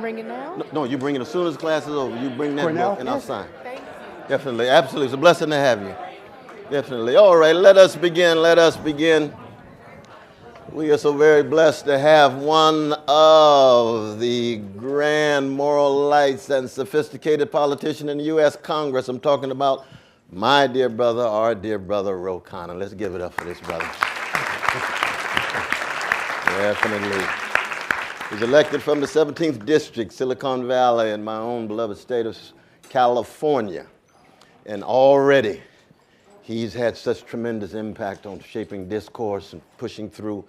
bring it now? No, you bring it as soon as class is over. You bring that Cornell? book and I'll sign. Thank you. Definitely, absolutely. It's a blessing to have you. Definitely. All right, let us begin. Let us begin. We are so very blessed to have one of the grand moral lights and sophisticated politician in the U.S. Congress. I'm talking about my dear brother, our dear brother, Ro Khanna. Let's give it up for this brother. Definitely. He's elected from the 17th District, Silicon Valley, in my own beloved state of California. And already he's had such tremendous impact on shaping discourse and pushing through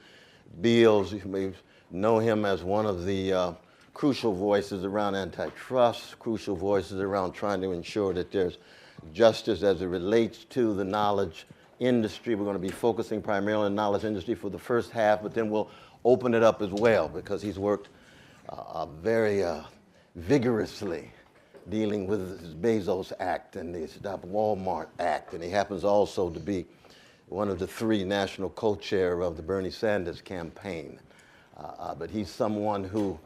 bills. You may know him as one of the crucial voices around antitrust, crucial voices around trying to ensure that there's justice as it relates to the knowledge industry. We're going to be focusing primarily on the knowledge industry for the first half, but then we'll open it up as well because he's worked very vigorously dealing with his Bezos Act and the Stop Walmart Act, and he happens also to be one of the three national co-chair of the Bernie Sanders campaign. But he's someone who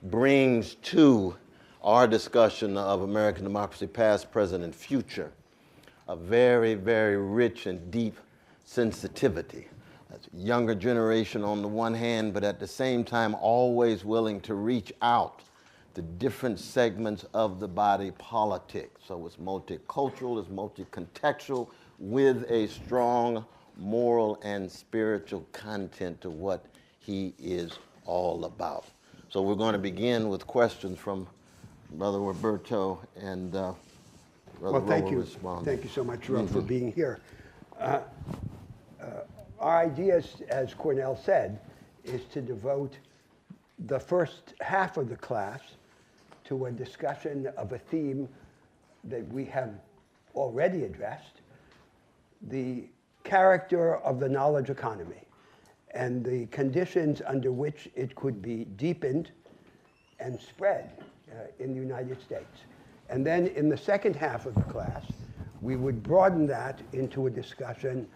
brings to our discussion of American democracy, past, present, and future, a very, very rich and deep sensitivity. That's a younger generation on the one hand, but at the same time always willing to reach out to different segments of the body politic. So it's multicultural, it's multi-contextual, with a strong moral and spiritual content to what he is all about. So we're going to begin with questions from Brother Roberto and Brother Well, thank Ro will you. respond. Thank you so much, Ro, for being here. Our idea, as Cornell said, is to devote the first half of the class to a discussion of a theme that we have already addressed, the character of the knowledge economy and the conditions under which it could be deepened and spread in the United States. And then in the second half of the class, we would broaden that into a discussion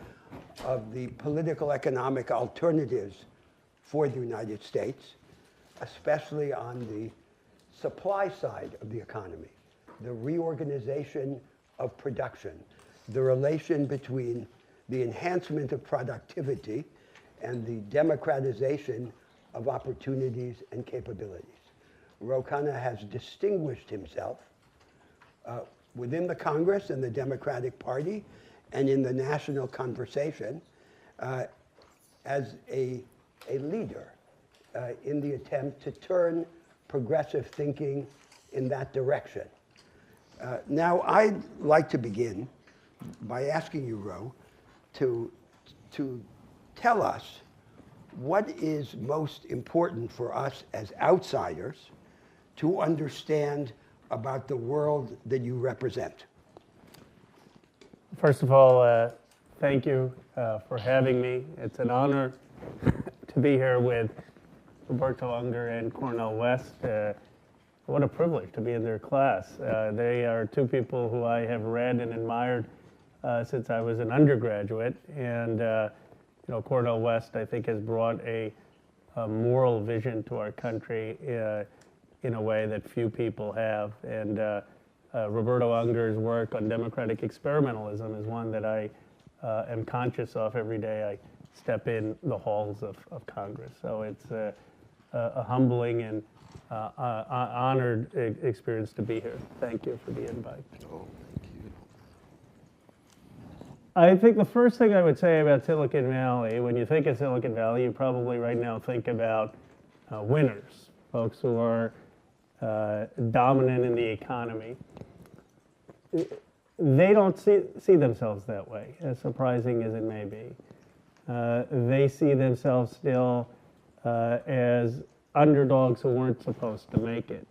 of the political economic alternatives for the United States, especially on the supply side of the economy, the reorganization of production, the relation between the enhancement of productivity and the democratization of opportunities and capabilities. Ro Khanna has distinguished himself within the Congress and the Democratic Party and in the national conversation as a leader in the attempt to turn progressive thinking in that direction. Now, I'd like to begin by asking you, Ro, to tell us what is most important for us as outsiders to understand about the world that you represent. First of all, thank you for having me. It's an honor to be here with Roberto Unger and Cornel West. What a privilege to be in their class. They are two people who I have read and admired since I was an undergraduate. And Cornel West, I think, has brought a moral vision to our country in a way that few people have. And Roberto Unger's work on democratic experimentalism is one that I am conscious of every day I step in the halls of Congress. So it's a humbling and honored experience to be here. Thank you for the invite. Oh, thank you. I think the first thing I would say about Silicon Valley, when you think of Silicon Valley, you probably right now think about winners, folks who are dominant in the economy. They don't see themselves that way, as surprising as it may be. They see themselves still as underdogs who weren't supposed to make it,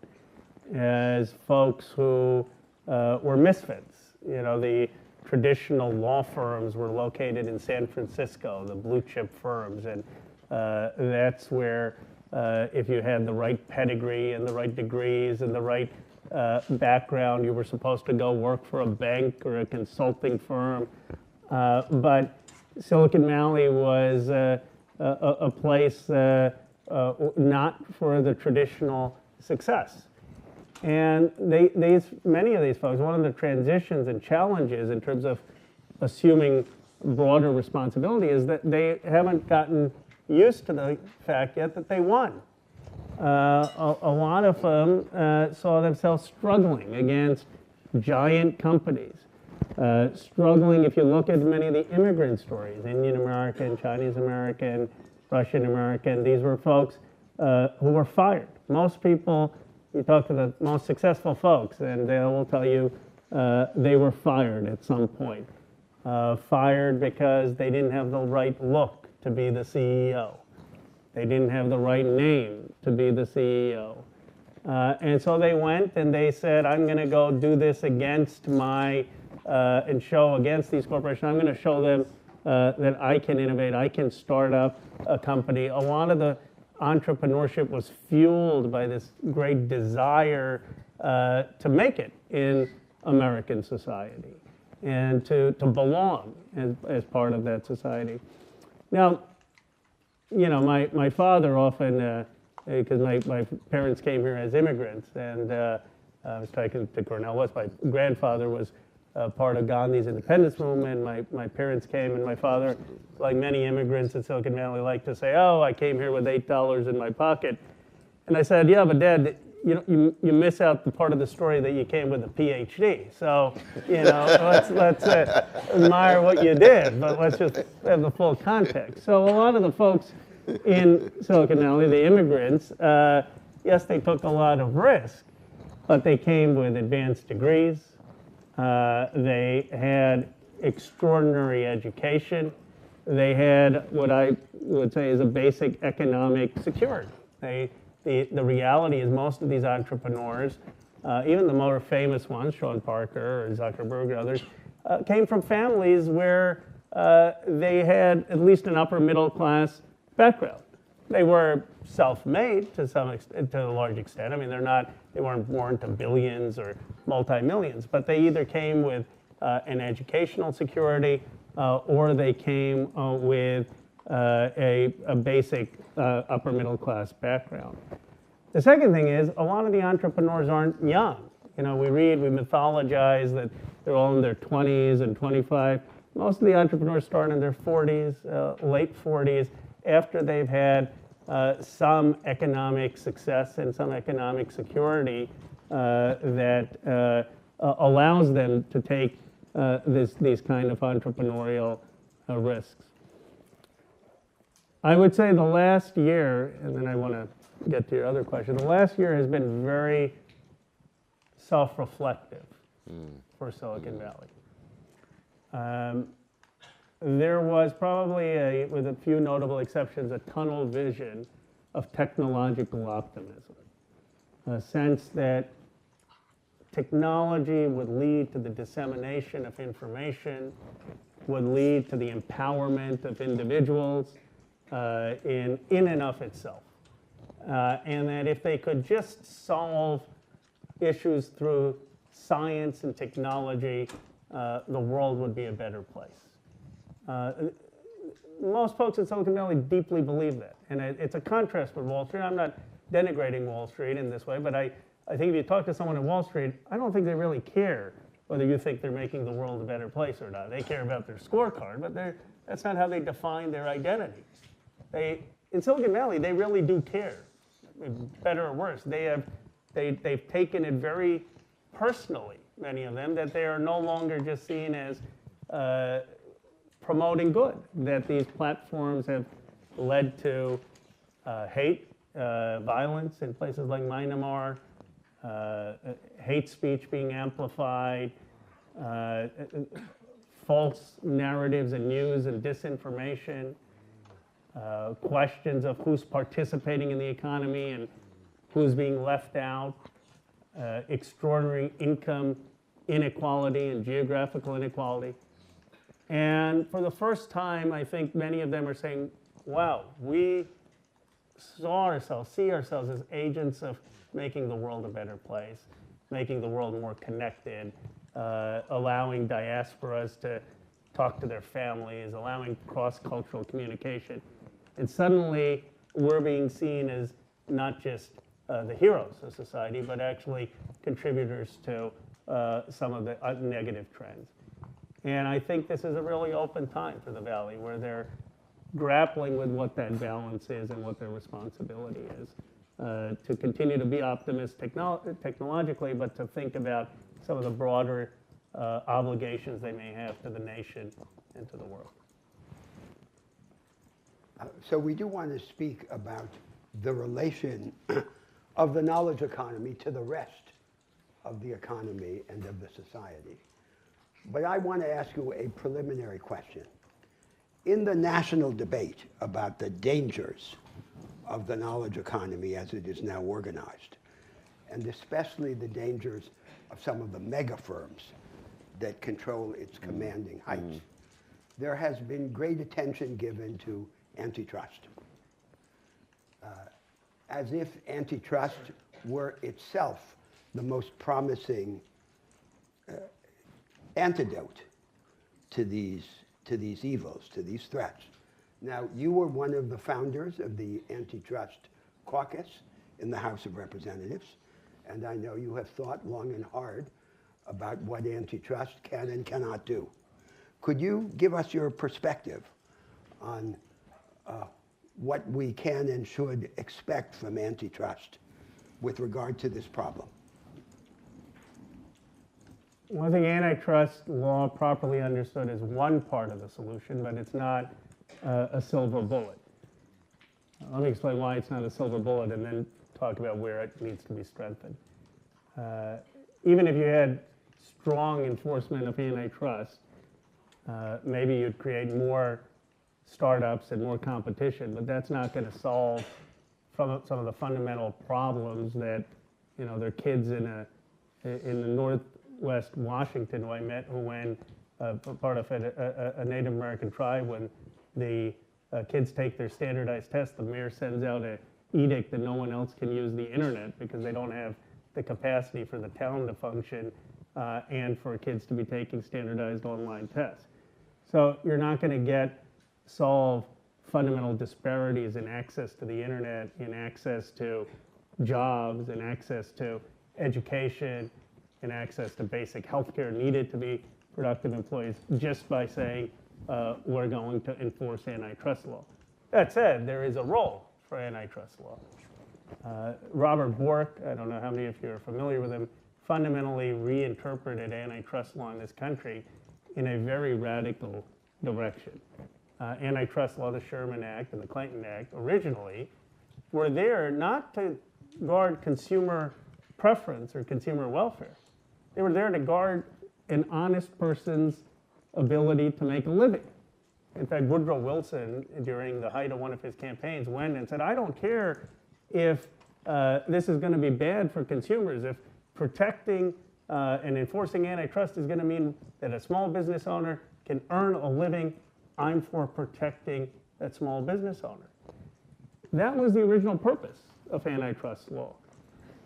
as folks who were misfits. The traditional law firms were located in San Francisco, the blue chip firms, and that's where if you had the right pedigree and the right degrees and the right background, you were supposed to go work for a bank or a consulting firm. But Silicon Valley was a place not for the traditional success. And many of these folks, one of the transitions and challenges in terms of assuming broader responsibility is that they haven't gotten used to the fact yet that they won. A lot of them saw themselves struggling against giant companies. Struggling, if you look at many of the immigrant stories, Indian American, Chinese American, Russian American, these were folks who were fired. Most people, you talk to the most successful folks, and they will tell you they were fired at some point. Fired because they didn't have the right look to be the CEO. They didn't have the right name to be the CEO. And so they went and they said, I'm going to go do this against and show against these corporations. I'm going to show them that I can innovate, I can start up a company. A lot of the entrepreneurship was fueled by this great desire to make it in American society and to belong as part of that society. Now, you know, my father often, because my parents came here as immigrants, and I was talking to Cornel West, my grandfather was part of Gandhi's independence movement. My parents came, and my father, like many immigrants in Silicon Valley, liked to say, oh, I came here with $8 in my pocket. And I said, yeah, but Dad, you miss out the part of the story that you came with a PhD. So, you know, let's admire what you did, but let's just have the full context. So a lot of the folks in Silicon Valley, the immigrants, yes, they took a lot of risk, but they came with advanced degrees. They had extraordinary education. They had what I would say is a basic economic security. The reality is most of these entrepreneurs, even the more famous ones, Sean Parker or Zuckerberg or others, came from families where they had at least an upper middle class background. They were self-made to a large extent. I mean, they weren't born to billions or multi-millions, but they either came with an educational security or they came with a basic upper middle class background. The second thing is a lot of the entrepreneurs aren't young. You know, we mythologize that they're all in their 20s and 25. Most of the entrepreneurs start in their 40s, late 40s, after they've had some economic success and some economic security that allows them to take these kind of entrepreneurial risks. I would say the last year, and then I want to get to your other question, the last year has been very self-reflective for Silicon Valley. There was probably, with a few notable exceptions, a tunnel vision of technological optimism. A sense that technology would lead to the dissemination of information, would lead to the empowerment of individuals in and of itself. And that if they could just solve issues through science and technology, the world would be a better place. Most folks in Silicon Valley deeply believe that. And it's a contrast with Wall Street. I'm not denigrating Wall Street in this way, but I think if you talk to someone at Wall Street, I don't think they really care whether you think they're making the world a better place or not. They care about their scorecard, but that's not how they define their identity. In Silicon Valley, they really do care, better or worse. They've taken it very personally, many of them, that they are no longer just seen as promoting good, that these platforms have led to hate, violence in places like Myanmar, hate speech being amplified, false narratives and news and disinformation, questions of who's participating in the economy and who's being left out, extraordinary income inequality and geographical inequality. And for the first time, I think many of them are saying, wow, we see ourselves as agents of making the world a better place, making the world more connected, allowing diasporas to talk to their families, allowing cross-cultural communication. And suddenly, we're being seen as not just the heroes of society, but actually contributors to some of the negative trends. And I think this is a really open time for the Valley, where they're grappling with what that balance is and what their responsibility is. To continue to be optimistic technologically, but to think about some of the broader obligations they may have to the nation and to the world. So we do want to speak about the relation of the knowledge economy to the rest of the economy and of the society. But I want to ask you a preliminary question. In the national debate about the dangers of the knowledge economy as it is now organized, and especially the dangers of some of the mega firms that control its commanding heights, there has been great attention given to antitrust. As if antitrust were itself the most promising antidote to these evils, to these threats. Now, you were one of the founders of the Antitrust Caucus in the House of Representatives, and I know you have thought long and hard about what antitrust can and cannot do. Could you give us your perspective on what we can and should expect from antitrust with regard to this problem? Well, I think antitrust law, properly understood, is one part of the solution, but it's not a silver bullet. Let me explain why it's not a silver bullet and then talk about where it needs to be strengthened. Even if you had strong enforcement of antitrust, maybe you'd create more startups and more competition, but that's not going to solve some of the fundamental problems that, you know, there are kids in the Northwest Washington who I met who, when part of a Native American tribe, when the kids take their standardized test, the mayor sends out an edict that no one else can use the internet because they don't have the capacity for the town to function and for kids to be taking standardized online tests. So you're not going to solve fundamental disparities in access to the internet, in access to jobs, in access to education, in access to basic health care needed to be productive employees, just by saying we're going to enforce antitrust law. That said, there is a role for antitrust law. Robert Bork, I don't know how many of you are familiar with him, fundamentally reinterpreted antitrust law in this country in a very radical direction. Antitrust law, the Sherman Act and the Clayton Act, originally were there not to guard consumer preference or consumer welfare. They were there to guard an honest person's ability to make a living. In fact, Woodrow Wilson, during the height of one of his campaigns, went and said, I don't care if this is going to be bad for consumers, if protecting and enforcing antitrust is going to mean that a small business owner can earn a living, I'm for protecting that small business owner. That was the original purpose of antitrust law.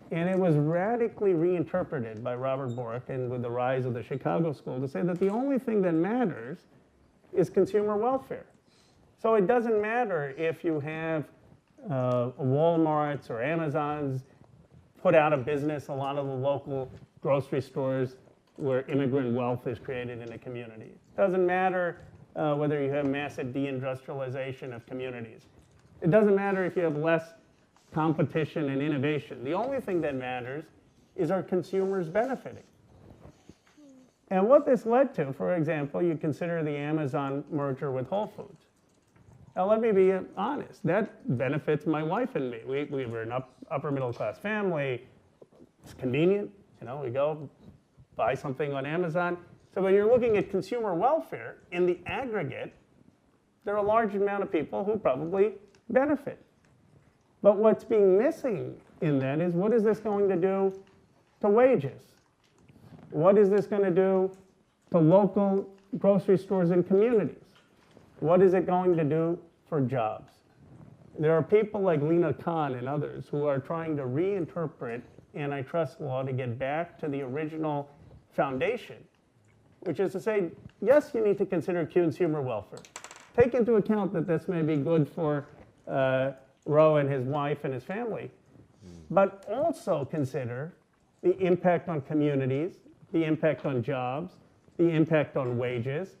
And it was radically reinterpreted by Robert Bork and with the rise of the Chicago School to say that the only thing that matters is consumer welfare. So it doesn't matter if you have Walmarts or Amazons put out of business a lot of the local grocery stores where immigrant wealth is created in a community. It doesn't matter whether you have massive deindustrialization of communities. It doesn't matter if you have less competition and innovation. The only thing that matters is our consumers benefiting. And what this led to, for example, you consider the Amazon merger with Whole Foods. Now, let me be honest. That benefits my wife and me. We were an upper middle class family. It's convenient. You know, we go buy something on Amazon. So when you're looking at consumer welfare, in the aggregate, there are a large amount of people who probably benefit. But what's being missing in that is, what is this going to do to wages? What is this going to do to local grocery stores and communities? What is it going to do for jobs? There are people like Lina Khan and others who are trying to reinterpret antitrust law to get back to the original foundation, which is to say, yes, you need to consider consumer welfare. Take into account that this may be good for Roe and his wife and his family. but also consider the impact on communities, the impact on jobs, the impact on wages,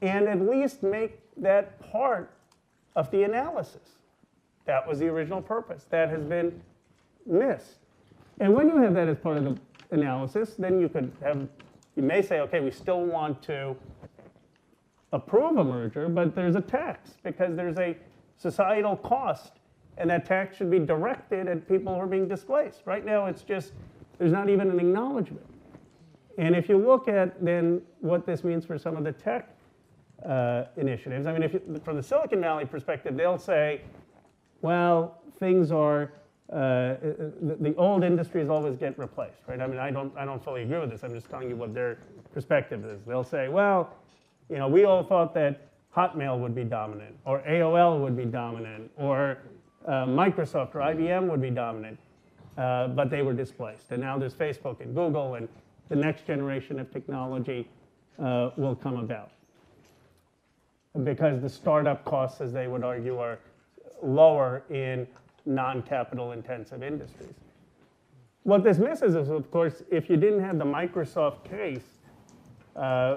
and at least make that part of the analysis. That was the original purpose. That has been missed. And when you have that as part of the analysis, then you may say, okay, we still want to approve a merger, but there's a tax because there's a societal cost, and that tax should be directed at people who are being displaced. Right now, it's just, there's not even an acknowledgement. And if you look at then what this means for some of the tech initiatives, I mean, from the Silicon Valley perspective, they'll say, well, things are, the old industries always get replaced, right? I mean, I don't fully agree with this. I'm just telling you what their perspective is. They'll say, well, you know, we all thought that Hotmail would be dominant, or AOL would be dominant, or Microsoft or IBM would be dominant, but they were displaced. And now there's Facebook and Google, and the next generation of technology will come about. Because the startup costs, as they would argue, are lower in non-capital intensive industries. What this misses is, of course, if you didn't have the Microsoft case,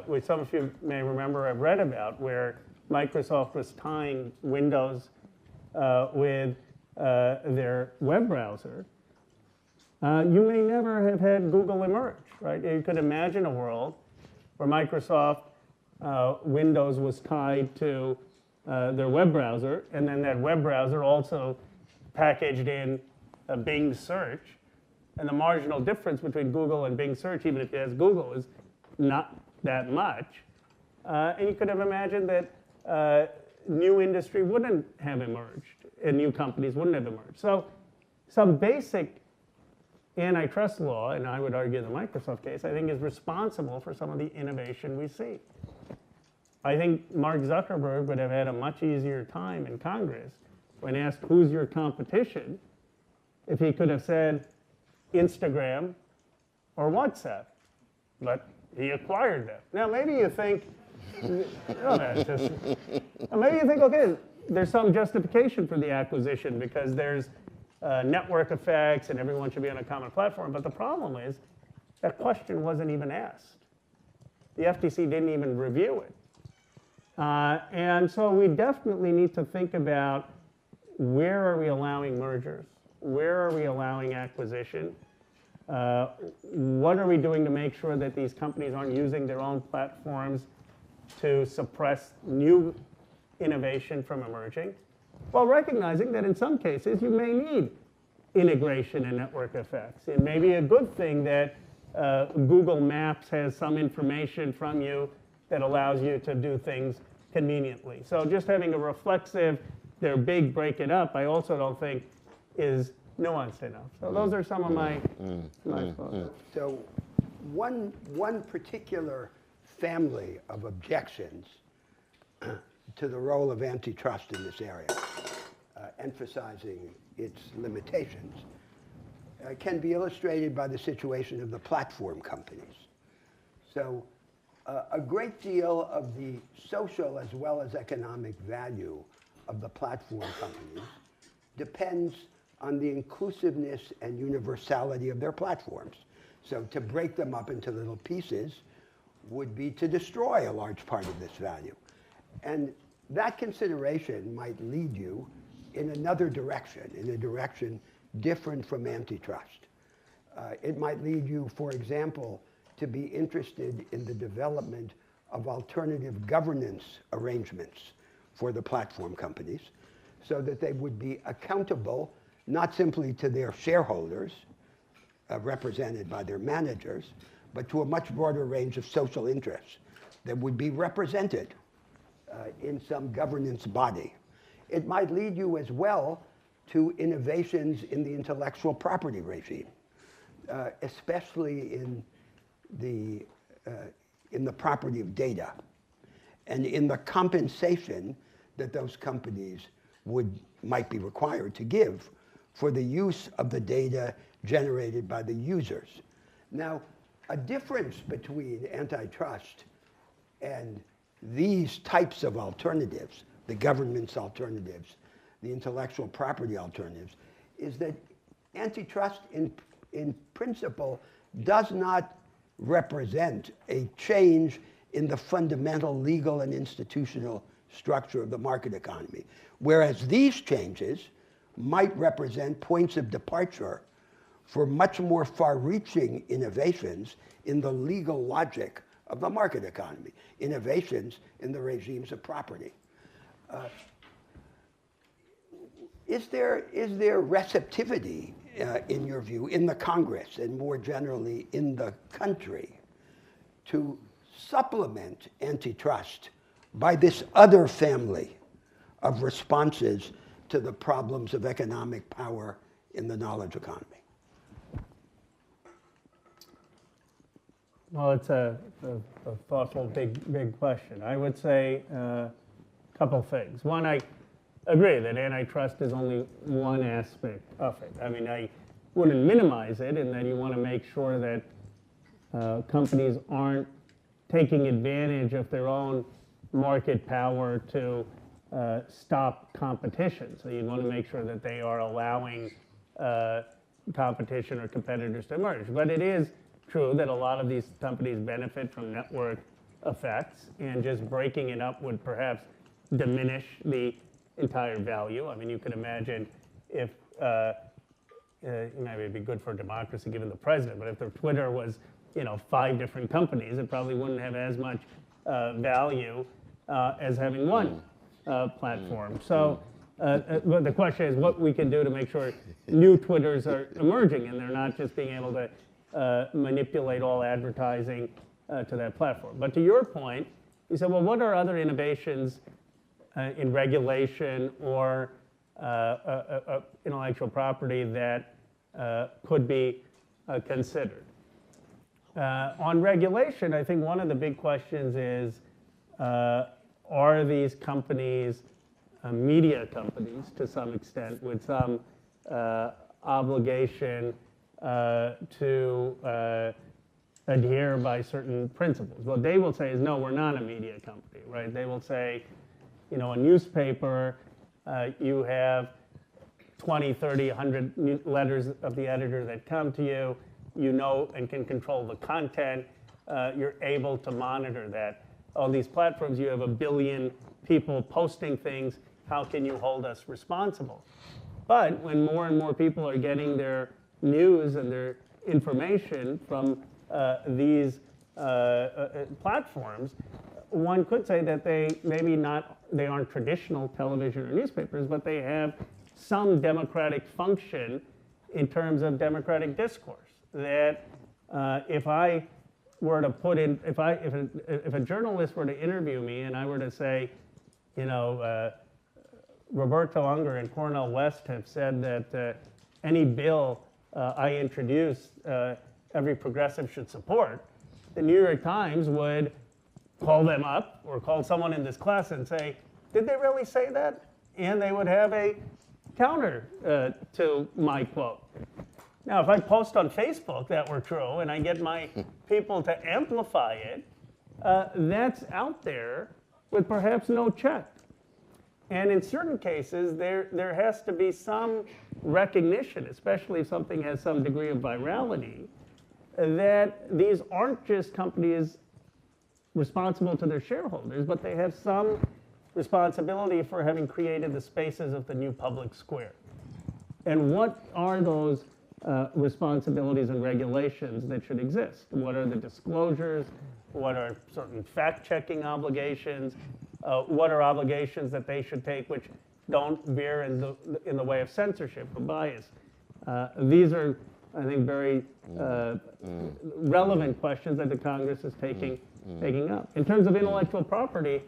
which some of you may remember I've read about, where Microsoft was tying Windows with their web browser, you may never have had Google emerge, right? You could imagine a world where Microsoft Windows was tied to their web browser, and then that web browser also packaged in a Bing search, and the marginal difference between Google and Bing search, even if it has Google, is not that much. And you could have imagined that new industry wouldn't have emerged, and new companies wouldn't have emerged. So some basic antitrust law, and I would argue the Microsoft case, I think is responsible for some of the innovation we see. I think Mark Zuckerberg would have had a much easier time in Congress when asked who's your competition if he could have said Instagram or WhatsApp, but he acquired them. Now maybe you think, maybe you think, okay, there's some justification for the acquisition because there's network effects and everyone should be on a common platform, but the problem is that question wasn't even asked. The FTC didn't even review it. And so we definitely need to think about where are we allowing mergers? Where are we allowing acquisition? What are we doing to make sure that these companies aren't using their own platforms to suppress new innovation from emerging? While recognizing that in some cases you may need integration and network effects. It may be a good thing that Google Maps has some information from you that allows you to do things conveniently. So just having a reflexive, they're big, break it up, I also don't think is nuanced enough. So those are some of my thoughts. So one particular family of objections to the role of antitrust in this area, emphasizing its limitations, can be illustrated by the situation of the platform companies. So a great deal of the social as well as economic value of the platform companies depends on the inclusiveness and universality of their platforms. So to break them up into little pieces would be to destroy a large part of this value. And that consideration might lead you in another direction, in a direction different from antitrust. It might lead you, for example, to be interested in the development of alternative governance arrangements for the platform companies so that they would be accountable not simply to their shareholders, represented by their managers, but to a much broader range of social interests that would be represented in some governance body. It might lead you as well to innovations in the intellectual property regime, especially in the property of data and in the compensation that those companies might be required to give for the use of the data generated by the users. Now, a difference between antitrust and these types of alternatives, the government's alternatives, the intellectual property alternatives, is that antitrust in principle does not represent a change in the fundamental legal and institutional structure of the market economy. Whereas these changes might represent points of departure for much more far-reaching innovations in the legal logic of the market economy, innovations in the regimes of property. Is there receptivity, in your view, in the Congress and more generally in the country to supplement antitrust by this other family of responses to the problems of economic power in the knowledge economy? Well, it's a thoughtful, big question. I would say a couple things. One, I agree that antitrust is only one aspect of it. I mean, I wouldn't minimize it in that you want to make sure that companies aren't taking advantage of their own market power to stop competition. So you want to make sure that they are allowing competition or competitors to emerge. But it is true that a lot of these companies benefit from network effects, and just breaking it up would perhaps diminish the entire value. I mean, you could imagine if, maybe it'd be good for democracy given the president, but if their Twitter was, 5 different companies, it probably wouldn't have as much value as having one platform. So but the question is what we can do to make sure new Twitters are emerging and they're not just being able to manipulate all advertising to that platform. But to your point, you said, well, what are other innovations in regulation or intellectual property that could be considered? On regulation, I think one of the big questions is, are these companies media companies to some extent with some obligation to adhere by certain principles? What they will say is, no, we're not a media company, right? They will say, a newspaper, you have 20, 30, 100 letters of the editor that come to you, and can control the content, you're able to monitor that. On these platforms, you have 1 billion people posting things, how can you hold us responsible? But when more and more people are getting their news and their information from these platforms, one could say that they aren't traditional television or newspapers, but they have some democratic function in terms of democratic discourse. That if a journalist were to interview me and I were to say, Roberto Unger and Cornel West have said that any bill I introduce, every progressive should support, the New York Times would call them up or call someone in this class and say, did they really say that? And they would have a counter to my quote. Now, if I post on Facebook that were true and I get my people to amplify it, that's out there with perhaps no check. And in certain cases, there has to be some recognition, especially if something has some degree of virality, that these aren't just companies responsible to their shareholders, but they have some responsibility for having created the spaces of the new public square. And what are those responsibilities and regulations that should exist? What are the disclosures? What are certain fact-checking obligations? What are obligations that they should take which don't veer in the way of censorship or bias? These are, I think, very relevant questions that the Congress is taking up. In terms of intellectual property,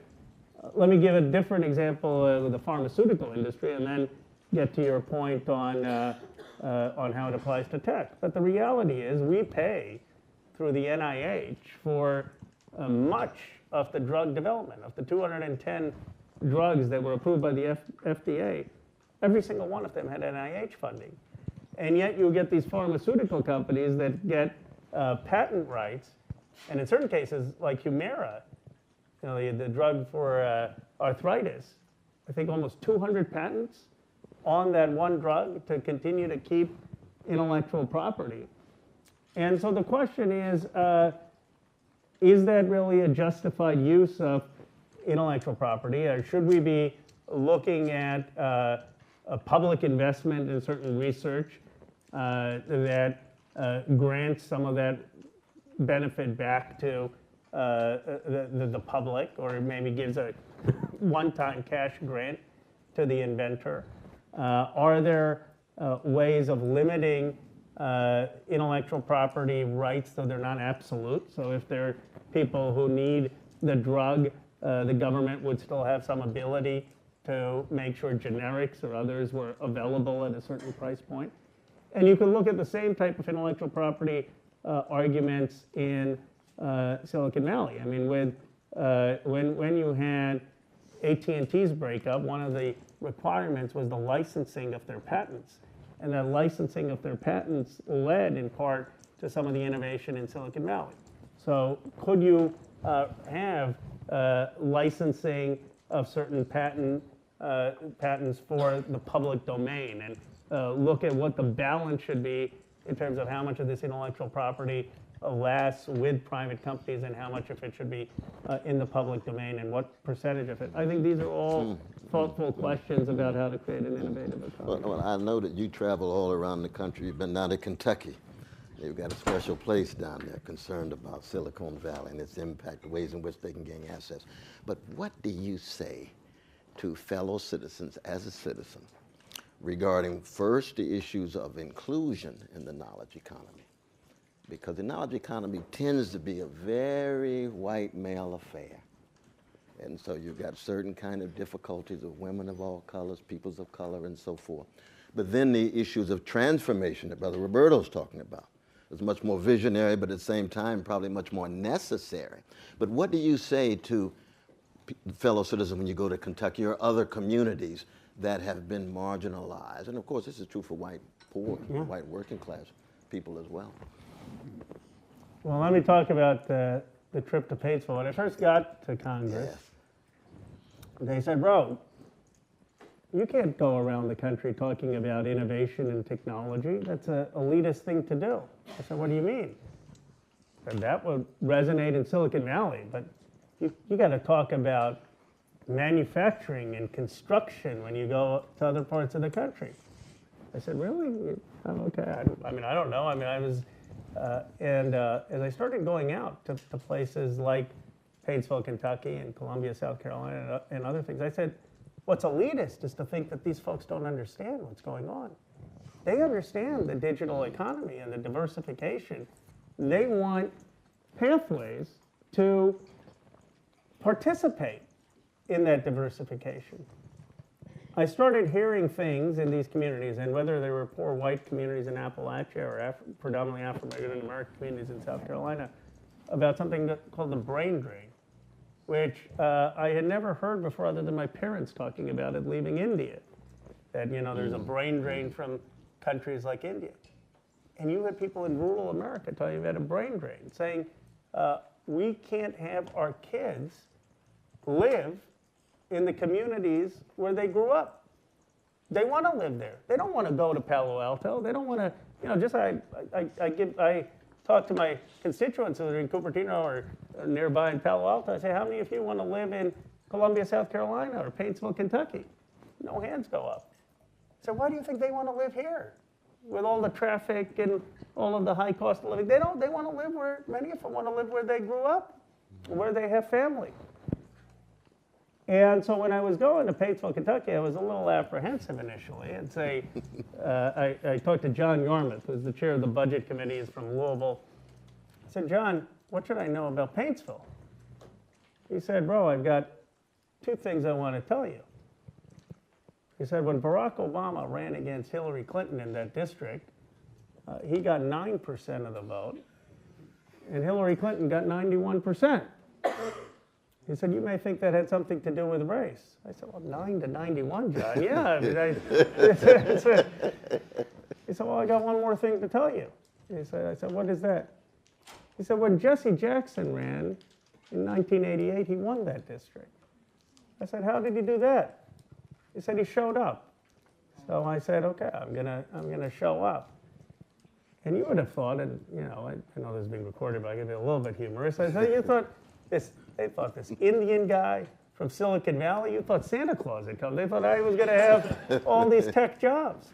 let me give a different example with the pharmaceutical industry and then get to your point on how it applies to tech. But the reality is we pay through the NIH for much of the drug development. Of the 210 drugs that were approved by the FDA, every single one of them had NIH funding. And yet you get these pharmaceutical companies that get patent rights, and in certain cases, like Humira, the drug for arthritis, I think almost 200 patents on that one drug to continue to keep intellectual property. And so the question is that really a justified use of intellectual property, or should we be looking at a public investment in certain research that grants some of that benefit back to the public, or maybe gives a one-time cash grant to the inventor? Are there ways of limiting intellectual property rights so they're not absolute? So if there are people who need the drug, the government would still have some ability to make sure generics or others were available at a certain price point. And you can look at the same type of intellectual property arguments in Silicon Valley. I mean, when you had AT&T's breakup, one of the requirements was the licensing of their patents. And that licensing of their patents led in part to some of the innovation in Silicon Valley. So could you have licensing of certain patents for the public domain, and look at what the balance should be in terms of how much of this intellectual property lasts with private companies and how much of it should be in the public domain and what percentage of it? I think these are all thoughtful questions about how to create an innovative economy. Well, I know that you travel all around the country. You've been down to Kentucky. You've got a special place down there concerned about Silicon Valley and its impact, the ways in which they can gain access. But what do you say to fellow citizens as a citizen regarding first the issues of inclusion in the knowledge economy? Because the knowledge economy tends to be a very white male affair. And so you've got certain kind of difficulties of women of all colors, peoples of color, and so forth. But then the issues of transformation that Brother Roberto's talking about is much more visionary, but at the same time probably much more necessary. But what do you say to fellow citizens when you go to Kentucky or other communities that have been marginalized? And of course, this is true for white poor, white working class people as well. Well, let me talk about the trip to Paintsville. When I first got to Congress, they said, bro, you can't go around the country talking about innovation and technology. That's an elitist thing to do. I said, what do you mean? And that would resonate in Silicon Valley, but you got to talk about manufacturing and construction when you go to other parts of the country. I said, really? Oh, okay. I mean, I don't know. I mean, I was, as I started going out to places like Paintsville, Kentucky, and Columbia, South Carolina, and other things, I said, what's elitist is to think that these folks don't understand what's going on. They understand the digital economy and the diversification. They want pathways to participate in that diversification. I started hearing things in these communities, and whether they were poor white communities in Appalachia or predominantly African American communities in South Carolina, about something called the brain drain, which I had never heard before other than my parents talking about it leaving India. That, you know, there's a brain drain from countries like India. And you had people in rural America talking about a brain drain, saying, we can't have our kids live in the communities where they grew up. They want to live there. They don't want to go to Palo Alto. They don't want to, you know, just I talk to my constituents who are in Cupertino or nearby in Palo Alto. I say, how many of you want to live in Columbia, South Carolina or Paintsville, Kentucky? No hands go up. So why do you think they want to live here? With all the traffic and all of the high cost of living. They want to live where, many of them want to live where they grew up, where they have family. And so when I was going to Paintsville, Kentucky, I was a little apprehensive initially. And say, I talked to John Yarmouth, who's the chair of the budget committee, he's from Louisville. I said, John, what should I know about Paintsville? He said, bro, I've got two things I want to tell you. He said, when Barack Obama ran against Hillary Clinton in that district, he got 9% of the vote, and Hillary Clinton got 91%. He said, you may think that had something to do with race. I said, well, 9 to 91, John. Yeah. I mean, he said, well, I got one more thing to tell you. I said, what is that? He said, when Jesse Jackson ran in 1988, he won that district. I said, how did he do that? He said, he showed up. So I said, okay, I'm gonna show up. And you would have thought, and I know this is being recorded, but I can be a little bit humorous. I thought they thought this Indian guy from Silicon Valley, you thought Santa Claus had come. They thought I was going to have all these tech jobs.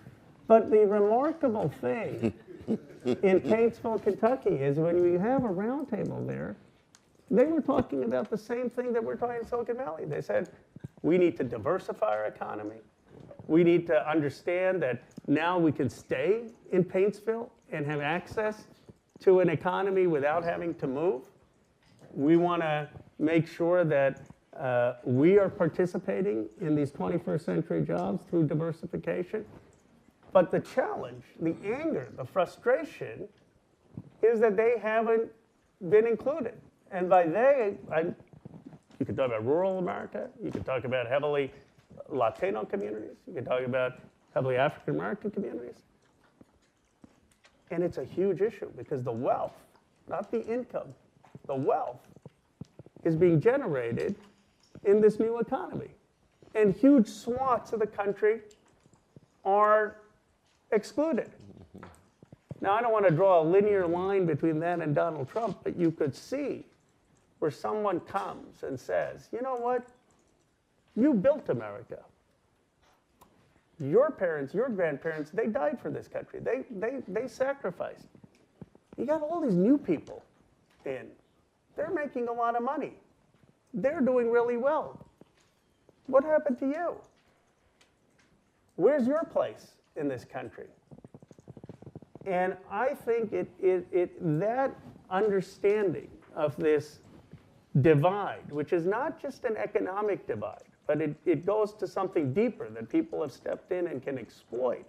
But the remarkable thing in Paintsville, Kentucky is when we have a roundtable there, they were talking about the same thing that we're talking in Silicon Valley. They said, we need to diversify our economy. We need to understand that now we can stay in Paintsville and have access to an economy without having to move. We want to make sure that we are participating in these 21st century jobs through diversification. But the challenge, the anger, the frustration is that they haven't been included. And by they, you could talk about rural America, you could talk about heavily Latino communities, you could talk about heavily African American communities. And it's a huge issue because the wealth, not the income, the wealth is being generated in this new economy. And huge swaths of the country are excluded. Now, I don't want to draw a linear line between that and Donald Trump, but you could see where someone comes and says, you know what? You built America. Your parents, your grandparents, they died for this country. They sacrificed. You got all these new people in. They're making a lot of money. They're doing really well. What happened to you? Where's your place in this country? And I think that understanding of this divide, which is not just an economic divide, but it goes to something deeper that people have stepped in and can exploit.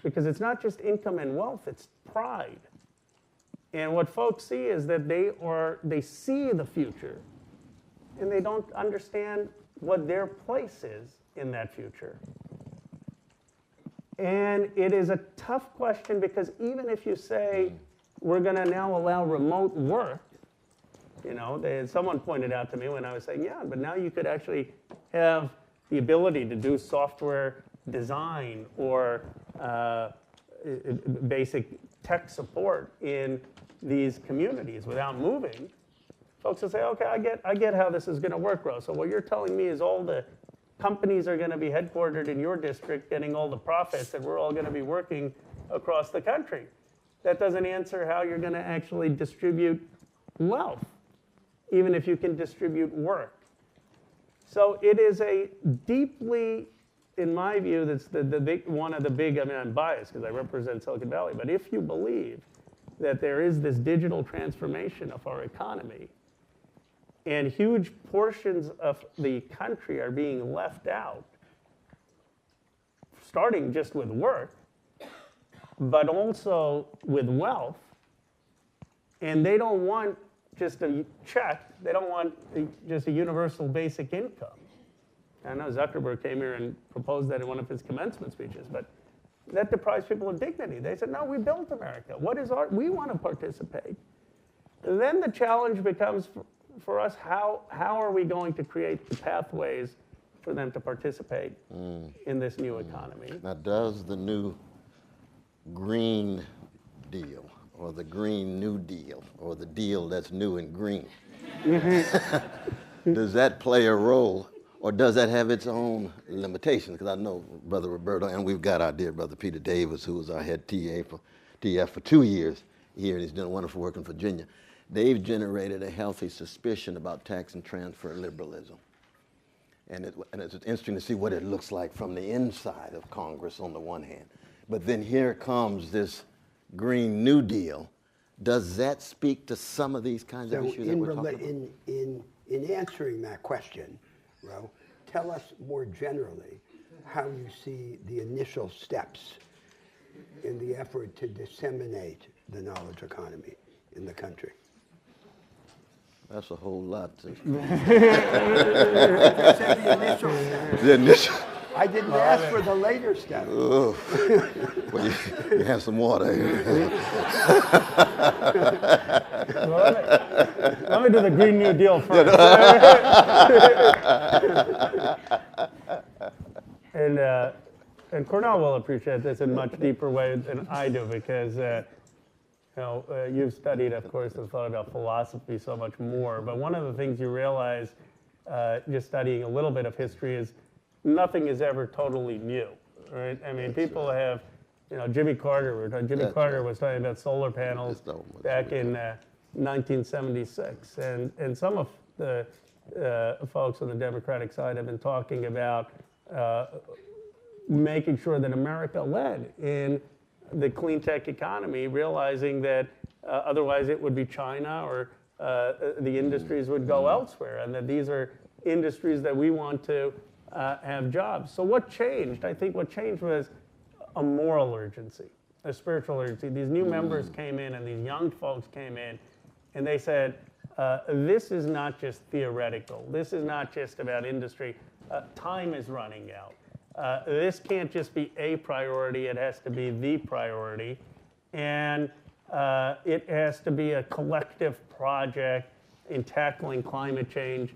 Because it's not just income and wealth, it's pride. And what folks see is that they see the future, and they don't understand what their place is in that future. And it is a tough question because even if you say, we're going to now allow remote work, someone pointed out to me when I was saying, yeah, but now you could actually have the ability to do software design or basic tech support in these communities without moving. Folks will say, okay, I get how this is going to work, Rose. So what you're telling me is all the companies are going to be headquartered in your district getting all the profits and we're all going to be working across the country. That doesn't answer how you're going to actually distribute wealth, even if you can distribute work. So it is a deeply, in my view, that's one of the big, I'm biased because I represent Silicon Valley, but if you believe that there is this digital transformation of our economy and huge portions of the country are being left out, starting just with work, but also with wealth, and they don't want just a check, they don't want just a universal basic income. I know Zuckerberg came here and proposed that in one of his commencement speeches, but that deprives people of dignity. They said, no, we built America. What is we want to participate. And then the challenge becomes for us, how are we going to create the pathways for them to participate in this new economy? Now, does the new Green Deal or the Green New Deal or the deal that's new and green, does that play a role? Or does that have its own limitations? Because I know Brother Roberto, and we've got our dear brother Peter Davis, who was our head TA for TF for 2 years here, and he's done wonderful work in Virginia. They've generated a healthy suspicion about tax and transfer liberalism. And it's interesting to see what it looks like from the inside of Congress on the one hand. But then here comes this Green New Deal. Does that speak to some of these kinds of issues that we're talking about? In answering that question, Ro, tell us more generally how you see the initial steps in the effort to disseminate the knowledge economy in the country. That's a whole lot. I said the initial steps. The initial. I didn't ask for the later steps. Oh, well, you have some water here. Let me do the Green New Deal first. And and Cornell will appreciate this in a much deeper way than I do, because you've studied, of course, and thought about philosophy so much more. But one of the things you realize just studying a little bit of history is nothing is ever totally new, right? I mean, people have, Jimmy Carter was talking about solar panels back in 1976, and some of the folks on the Democratic side have been talking about making sure that America led in the clean tech economy, realizing that otherwise it would be China, or the industries would go elsewhere, and that these are industries that we want to have jobs. So what changed? I think what changed was a moral urgency, a spiritual urgency. These new members came in, and these young folks came in, and they said, this is not just theoretical. This is not just about industry. Time is running out. This can't just be a priority. It has to be the priority. And it has to be a collective project in tackling climate change,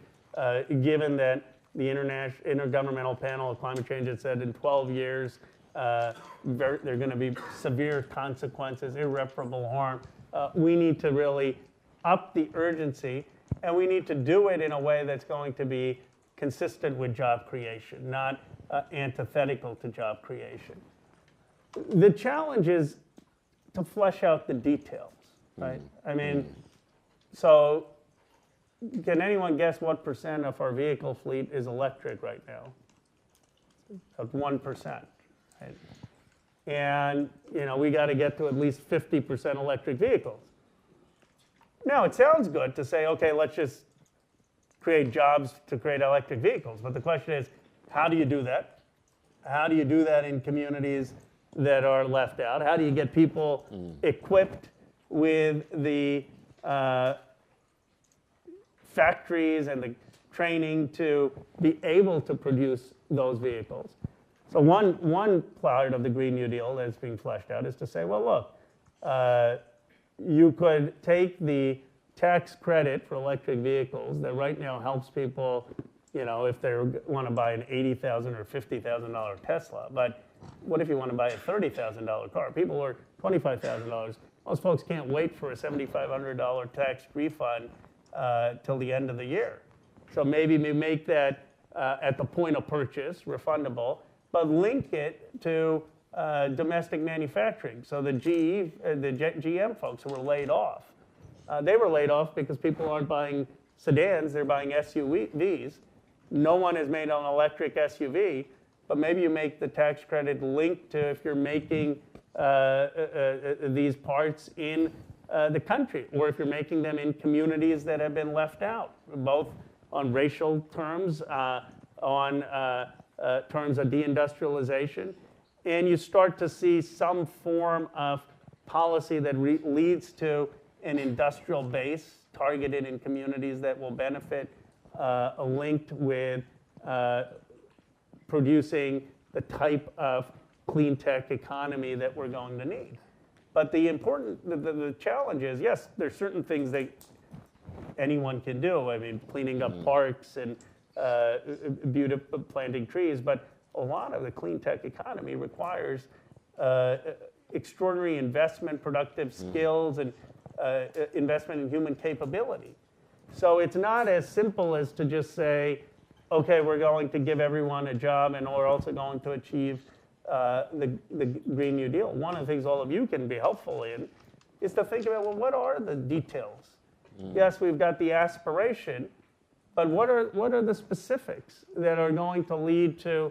given that the Intergovernmental Panel on Climate Change had said in 12 years, there are going to be severe consequences, irreparable harm. We need to really up the urgency, and we need to do it in a way that's going to be consistent with job creation, not antithetical to job creation. The challenge is to flesh out the details, right? I mean, so can anyone guess what % of our vehicle fleet is electric right now? About 1%, right? And we got to get to at least 50% electric vehicles. Now, it sounds good to say, okay, let's just create jobs to create electric vehicles. But the question is, how do you do that? How do you do that in communities that are left out? How do you get people equipped with the factories and the training to be able to produce those vehicles? So one part of the Green New Deal that's being fleshed out is to say, well, look, you could take the tax credit for electric vehicles that right now helps people, if they want to buy an $80,000 or $50,000 Tesla. But what if you want to buy a $30,000 car? People are $25,000. Most folks can't wait for a $7,500 tax refund till the end of the year. So maybe we make that at the point of purchase refundable, but link it to domestic manufacturing. So the GM folks who were laid off, they were laid off because people aren't buying sedans, they're buying SUVs. No one has made an electric SUV, but maybe you make the tax credit linked to if you're making these parts in the country, or if you're making them in communities that have been left out, both on racial terms, on terms of deindustrialization. And you start to see some form of policy that leads to an industrial base targeted in communities that will benefit, linked with producing the type of clean tech economy that we're going to need. But the challenge is, yes, there's certain things that anyone can do. I mean, cleaning up parks and beautiful planting trees, but a lot of the clean tech economy requires extraordinary investment, productive skills, and investment in human capability. So it's not as simple as to just say, okay, we're going to give everyone a job and we're also going to achieve the Green New Deal. One of the things all of you can be helpful in is to think about, well, what are the details? Yes, we've got the aspiration, but what are the specifics that are going to lead to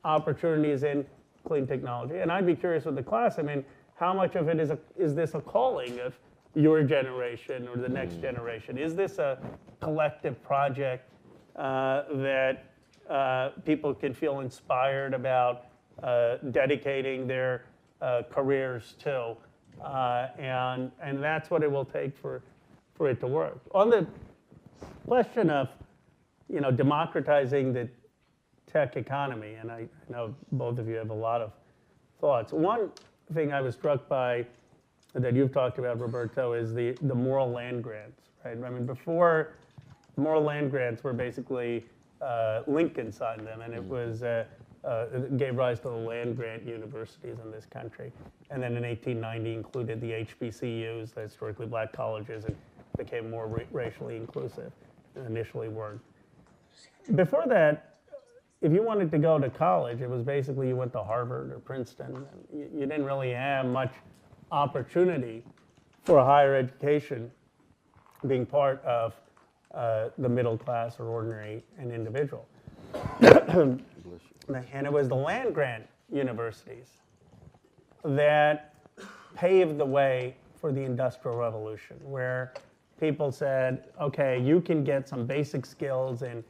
opportunities in clean technology? And I'd be curious with the class, I mean, how much of it is this a calling of your generation or the next generation? Is this a collective project that people can feel inspired about dedicating their careers to? And that's what it will take for it to work. On the question of democratizing the tech economy, and I know both of you have a lot of thoughts. One thing I was struck by that you've talked about, Roberto, is the moral land grants, right? I mean, before, moral land grants were basically Lincoln signed them, and it was gave rise to the land-grant universities in this country. And then in 1890 included the HBCUs, the historically black colleges, and became more racially inclusive than initially were. Before that, if you wanted to go to college, it was basically you went to Harvard or Princeton. You didn't really have much opportunity for a higher education being part of the middle class or ordinary and individual. And it was the land-grant universities that paved the way for the Industrial Revolution, where people said, okay, you can get some basic skills in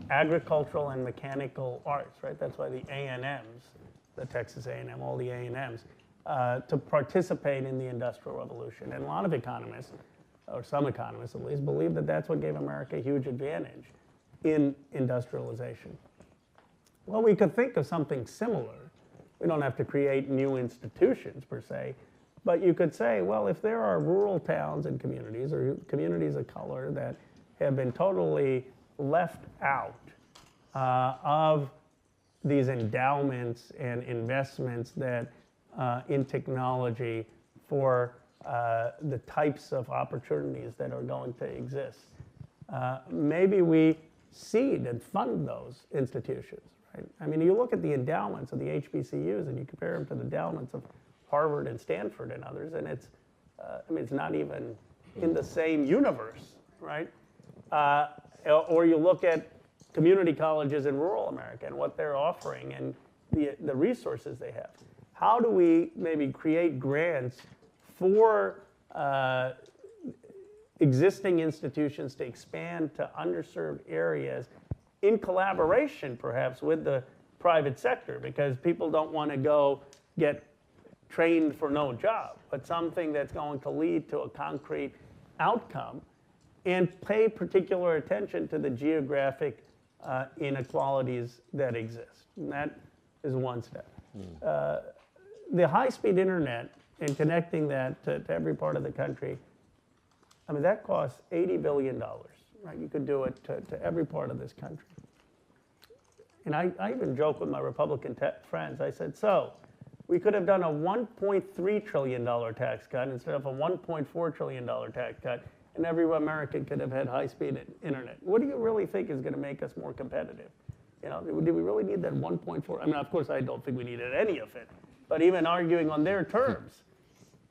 agricultural and mechanical arts, right? That's why the A&Ms, the Texas A&M, all the A&Ms, to participate in the Industrial Revolution. And a lot of economists, or some economists at least, believe that that's what gave America a huge advantage in industrialization. Well, we could think of something similar. We don't have to create new institutions per se, but you could say, well, if there are rural towns and communities or communities of color that have been totally left out of these endowments and investments that in technology for the types of opportunities that are going to exist, maybe we seed and fund those institutions. Right? I mean, you look at the endowments of the HBCUs and you compare them to the endowments of Harvard and Stanford and others, and it's, I mean, it's not even in the same universe, right? Or you look at community colleges in rural America and what they're offering and the resources they have. How do we maybe create grants for existing institutions to expand to underserved areas in collaboration, perhaps, with the private sector, because people don't want to go get trained for no job, but something that's going to lead to a concrete outcome, and pay particular attention to the geographic inequalities that exist. And that is one step. The high-speed internet and connecting that to every part of the country, I mean, that costs $80 billion, right? You could do it to every part of this country. And I even joke with my Republican friends. I said, so we could have done a $1.3 trillion tax cut instead of a $1.4 trillion tax cut, and every American could have had high-speed internet. What do you really think is going to make us more competitive? You know, do we really need that 1.4? I mean, of course, I don't think we needed any of it, but even arguing on their terms,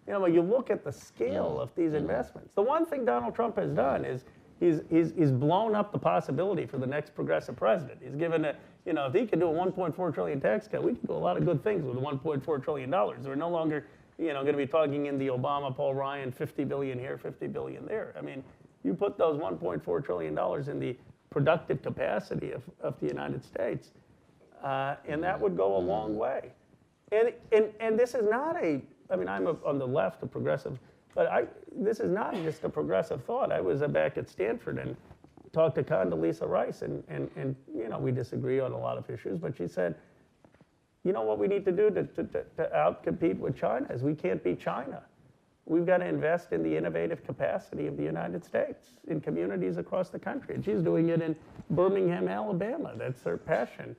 you know, when you look at the scale of these investments, the one thing Donald Trump has done is he's blown up the possibility for the next progressive president. He's given a, you know, if he can do a 1.4 trillion tax cut, we can do a lot of good things with $1.4 trillion. We're no longer, you know, going to be talking in the Obama, Paul Ryan, 50 billion here, 50 billion there. I mean, you put those $1.4 trillion in the productive capacity of the United States, and that would go a long way. And this is not a, I mean, I'm on the left, a progressive, but this is not just a progressive thought. I was back at Stanford and talked to Condoleezza Rice, and you know, we disagree on a lot of issues, but she said, you know what we need to do to outcompete with China is we can't beat China. We've got to invest in the innovative capacity of the United States in communities across the country. And she's doing it in Birmingham, Alabama. That's her passion.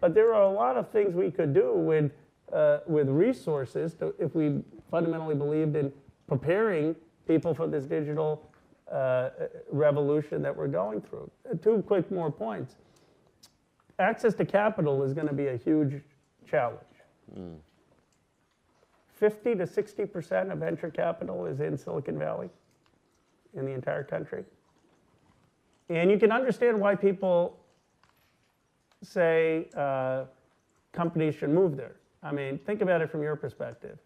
But there are a lot of things we could do with resources if we fundamentally believed in preparing people for this digital revolution that we're going through. Two quick more points. Access to capital is going to be a huge challenge. 50 to 60% of venture capital is in Silicon Valley, in the entire country. And you can understand why people say companies should move there. I mean, think about it from your perspective.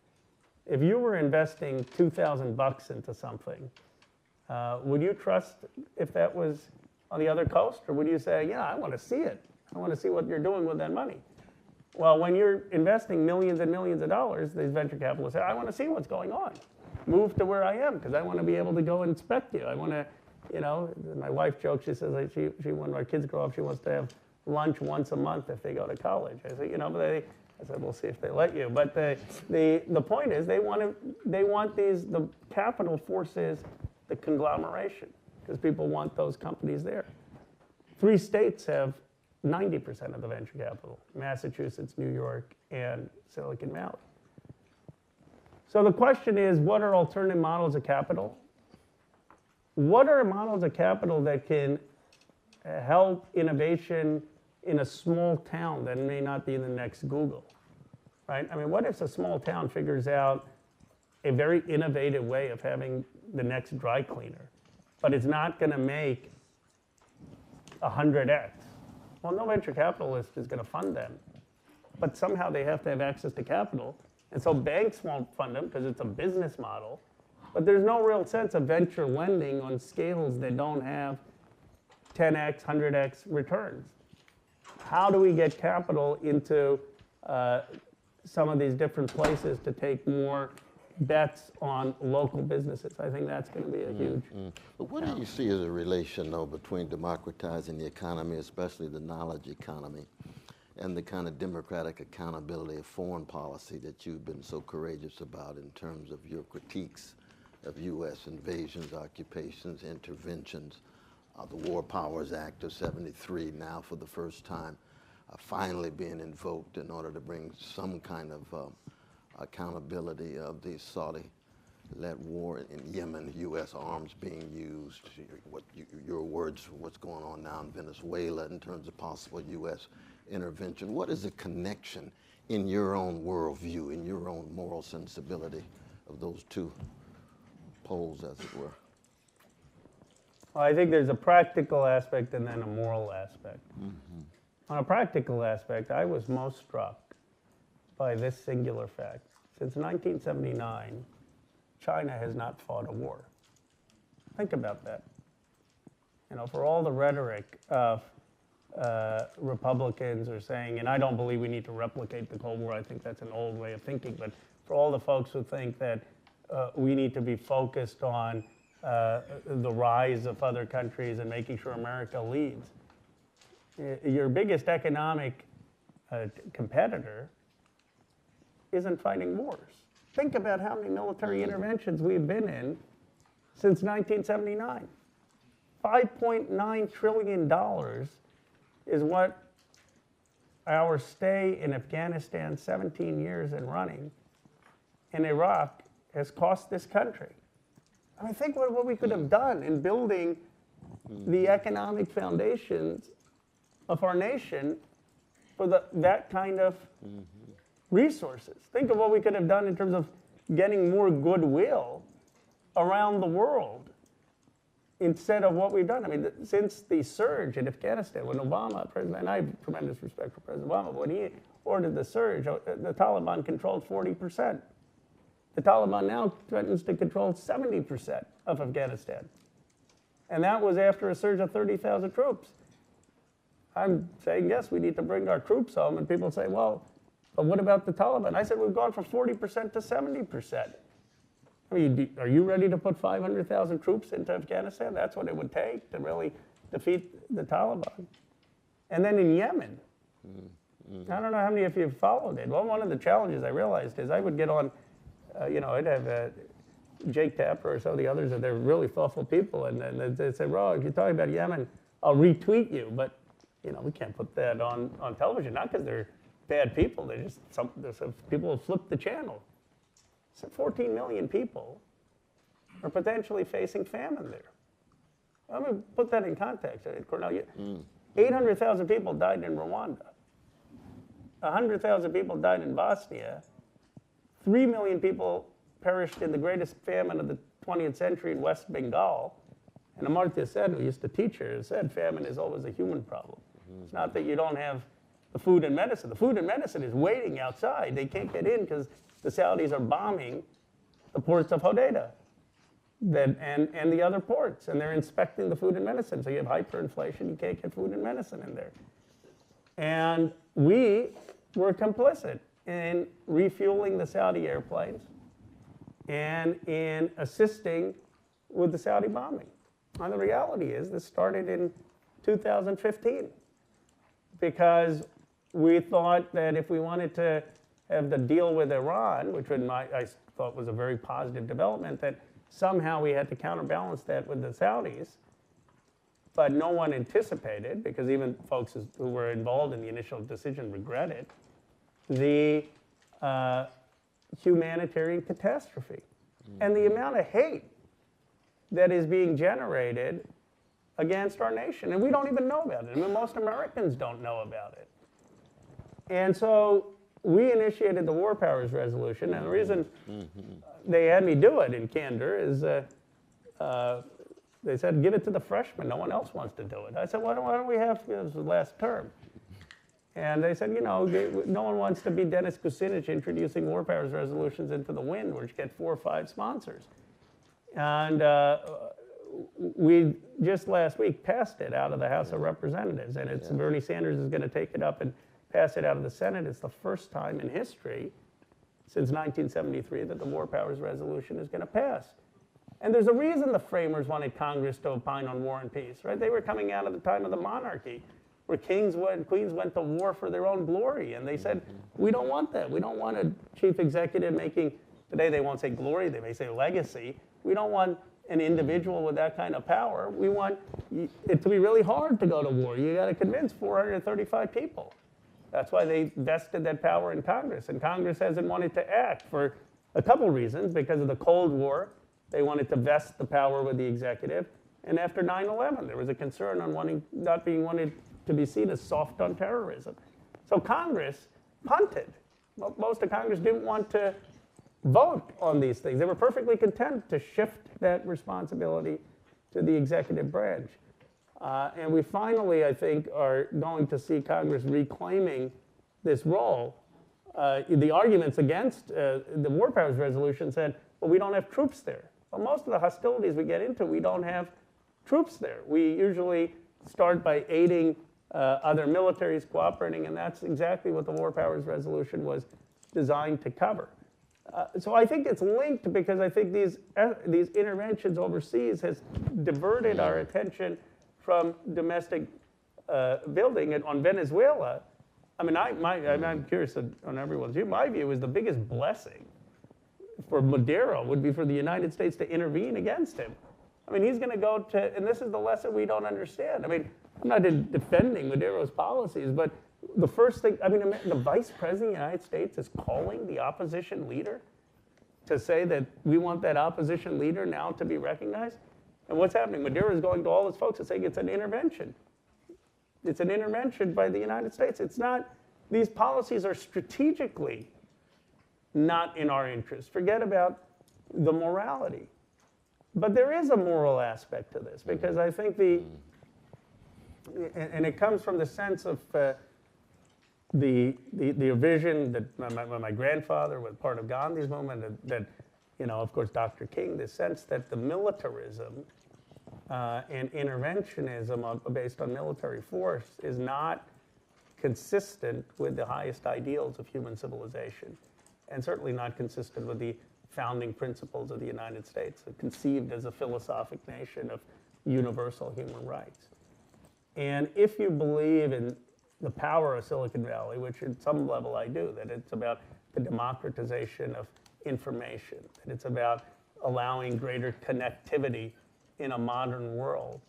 If you were investing $2,000 into something, would you trust if that was on the other coast? Or would you say, yeah, I want to see it. I want to see what you're doing with that money. Well, when you're investing millions and millions of dollars, these venture capitalists say, I want to see what's going on. Move to where I am because I want to be able to go inspect you. I want to, you know, my wife jokes, she says like when our kids grow up, she wants to have lunch once a month if they go to college. I say, you know, but I said, we'll see if they let you. But the point is they want the capital forces the conglomeration because people want those companies there. 3 states have 90% of the venture capital, Massachusetts, New York, and Silicon Valley. So the question is, what are alternative models of capital? What are models of capital that can help innovation in a small town that may not be the next Google, right? I mean, what if a small town figures out a very innovative way of having the next dry cleaner, but it's not going to make 100x? Well, no venture capitalist is going to fund them, but somehow they have to have access to capital. And so banks won't fund them because it's a business model. But there's no real sense of venture lending on scales that don't have 10x, 100x returns. How do we get capital into some of these different places to take more bets on local businesses? I think that's going to be a huge. But what do you see as a relation, though, between democratizing the economy, especially the knowledge economy, and the kind of democratic accountability of foreign policy that you've been so courageous about in terms of your critiques of U.S. invasions, occupations, interventions, the War Powers Act of '73 now for the first time finally being invoked in order to bring some kind of accountability of the Saudi-led war in Yemen, U.S. arms being used, your words, what's going on now in Venezuela in terms of possible U.S. intervention. What is the connection in your own worldview, in your own moral sensibility of those two poles, as it were? Well, I think there's a practical aspect and then a moral aspect. On a practical aspect, I was most struck by this singular fact. Since 1979, China has not fought a war. Think about that. You know, for all the rhetoric of Republicans are saying, and I don't believe we need to replicate the Cold War, I think that's an old way of thinking, but for all the folks who think that we need to be focused on the rise of other countries and making sure America leads, your biggest economic competitor isn't fighting wars. Think about how many military interventions we've been in since 1979. $5.9 trillion is what our stay in Afghanistan, 17 years and running, in Iraq has cost this country. I mean, think what we could have done in building the economic foundations of our nation for that kind of resources. Think of what we could have done in terms of getting more goodwill around the world instead of what we've done. I mean, since the surge in Afghanistan, when Obama, and I have tremendous respect for President Obama, when he ordered the surge, the Taliban controlled 40%. The Taliban now threatens to control 70% of Afghanistan. And that was after a surge of 30,000 troops. I'm saying, yes, we need to bring our troops home. And people say, well, but what about the Taliban? I said, we've gone from 40% to 70%. I mean, are you ready to put 500,000 troops into Afghanistan? That's what it would take to really defeat the Taliban. And then in Yemen, I don't know how many of you have followed it. Well, one of the challenges I realized is I would get on, I'd have Jake Tapper or some of the others, and they're really thoughtful people, and they'd say, "Ro, if you're talking about Yemen, I'll retweet you," but we can't put that on television, not because they're bad people, there's people who flip the channel. So 14 million people are potentially facing famine there. Let me put that in context, Cornell. 800,000 people died in Rwanda. 100,000 people died in Bosnia. 3 million people perished in the greatest famine of the 20th century in West Bengal. And Amartya Sen, who used to teach here, said famine is always a human problem. It's not that you don't have the food and medicine. The food and medicine is waiting outside. They can't get in because the Saudis are bombing the ports of Hodeidah and the other ports. And they're inspecting the food and medicine. So you have hyperinflation. You can't get food and medicine in there. And we were complicit in refueling the Saudi airplanes and in assisting with the Saudi bombing. And the reality is this started in 2015 because we thought that if we wanted to have the deal with Iran, which I thought was a very positive development, that somehow we had to counterbalance that with the Saudis. but no one anticipated, because even folks who were involved in the initial decision regret it, the humanitarian catastrophe and the amount of hate that is being generated against our nation. And we don't even know about it. I mean, most Americans don't know about it. And so we initiated the War Powers Resolution, and the reason they had me do it in candor is they said, give it to the freshmen. No one else wants to do it. I said, why don't we have, it was the last term. And they said, no one wants to be Dennis Kucinich introducing War Powers Resolutions into the wind, which get 4 or 5 sponsors. And we just last week passed it out of the House of Representatives, and it's Bernie Sanders is going to take it up and pass it out of the Senate. It's the first time in history since 1973 that the War Powers Resolution is going to pass. And there's a reason the framers wanted Congress to opine on war and peace, right? They were coming out of the time of the monarchy, where kings and queens went to war for their own glory. And they said, we don't want that. We don't want a chief executive making, today they won't say glory, they may say legacy. We don't want an individual with that kind of power. We want it to be really hard to go to war. You got to convince 435 people. That's why they vested that power in Congress. And Congress hasn't wanted to act for a couple reasons. Because of the Cold War, they wanted to vest the power with the executive. And after 9/11, there was a concern on not being wanted to be seen as soft on terrorism. So Congress punted. Most of Congress didn't want to vote on these things. They were perfectly content to shift that responsibility to the executive branch. And we finally, I think, are going to see Congress reclaiming this role. The arguments against the War Powers Resolution said, well, we don't have troops there. Well, most of the hostilities we get into, we don't have troops there. We usually start by aiding other militaries cooperating, and that's exactly what the War Powers Resolution was designed to cover. So I think it's linked, because I think these interventions overseas has diverted our attention from domestic building. And on Venezuela, I mean, I'm curious on everyone's view. My view is the biggest blessing for Maduro would be for the United States to intervene against him. I mean, he's going to go to, and this is the lesson we don't understand. I mean, I'm not defending Maduro's policies, but the first thing, I mean, the Vice President of the United States is calling the opposition leader to say that we want that opposition leader now to be recognized. And what's happening? Maduro is going to all his folks and saying it's an intervention. It's an intervention by the United States. It's not, these policies are strategically not in our interest. Forget about the morality. But there is a moral aspect to this, because I think and it comes from the sense of the vision that my grandfather was part of Gandhi's movement, that of course, Dr. King, the sense that the militarism and interventionism based on military force is not consistent with the highest ideals of human civilization, and certainly not consistent with the founding principles of the United States, conceived as a philosophic nation of universal human rights. And if you believe in the power of Silicon Valley, which at some level I do, that it's about the democratization of information, that it's about allowing greater connectivity in a modern world,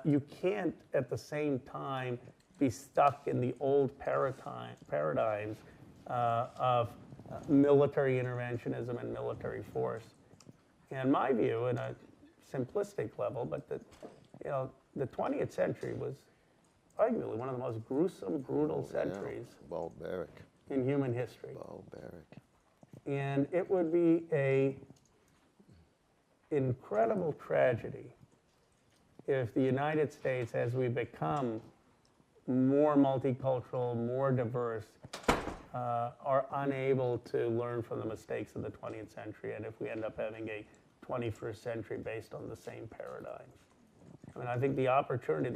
you can't at the same time be stuck in the old paradigms of military interventionism and military force. And my view, in a simplistic level, but the 20th century was arguably one of the most gruesome, brutal centuries Barbaric. in human history. Barbaric. And it would be an incredible tragedy if the United States, as we become more multicultural, more diverse, are unable to learn from the mistakes of the 20th century, and if we end up having a 21st century based on the same paradigms. I mean, I think the opportunity,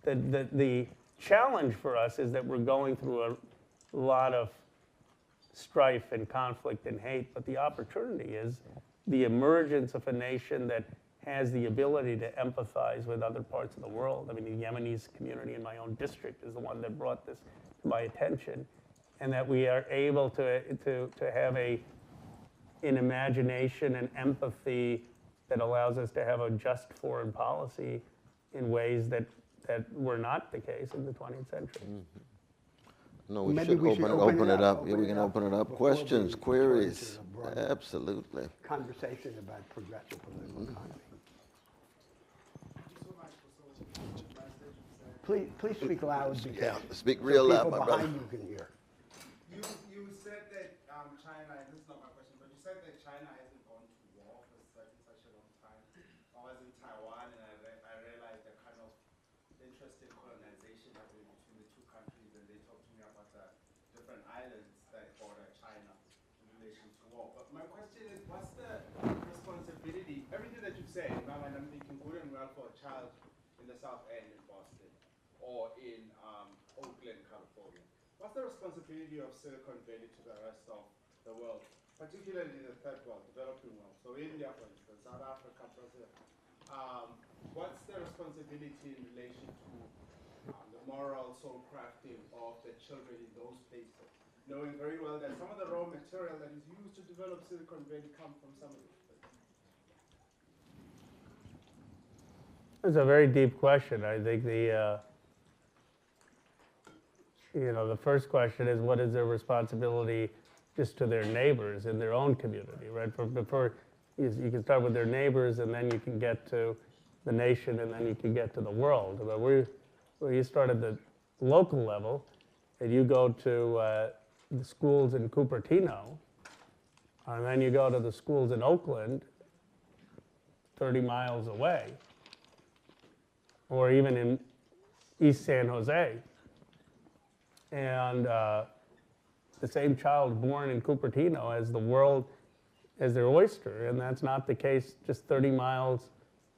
the challenge for us is that we're going through a lot of strife and conflict and hate, but the opportunity is the emergence of a nation that has the ability to empathize with other parts of the world. I mean, the Yemenis community in my own district is the one that brought this to my attention, and that we are able to have an imagination and empathy that allows us to have a just foreign policy in ways that were not the case in the 20th century. No, we Maybe should we should open it up. Yeah, we can open open it it up up. before we Questions, turn queries? to the broader Absolutely. conversation about progressive political economy. Please speak loud because Yeah, speak real loud, people my brother. behind you can hear. You said that China, and this is not my question, but you said that China hasn't gone to war for such a long time. I was in Taiwan and I realized the kind of interesting colonization happening between the two countries, and they talked to me about the different islands that border China in relation to war. But my question is, what's the responsibility? Everything that you've said, in my mind, I'm thinking good and well for a child in the South End in Boston or in Oakland, California. What's the responsibility of Silicon Valley to the rest of the world, particularly the third world, developing world? So India, for instance, South Africa, Brazil. What's the responsibility in relation to the moral soul crafting of the children in those places, knowing very well that some of the raw material that is used to develop Silicon Valley come from some of these places? It's a very deep question. I think the first question is, what is their responsibility just to their neighbors in their own community, right? Before you can start with their neighbors, and then you can get to the nation, and then you can get to the world. But where you start at the local level, and you go to the schools in Cupertino, and then you go to the schools in Oakland, 30 miles away, or even in East San Jose. And the same child born in Cupertino has the world as their oyster, and that's not the case just 30 miles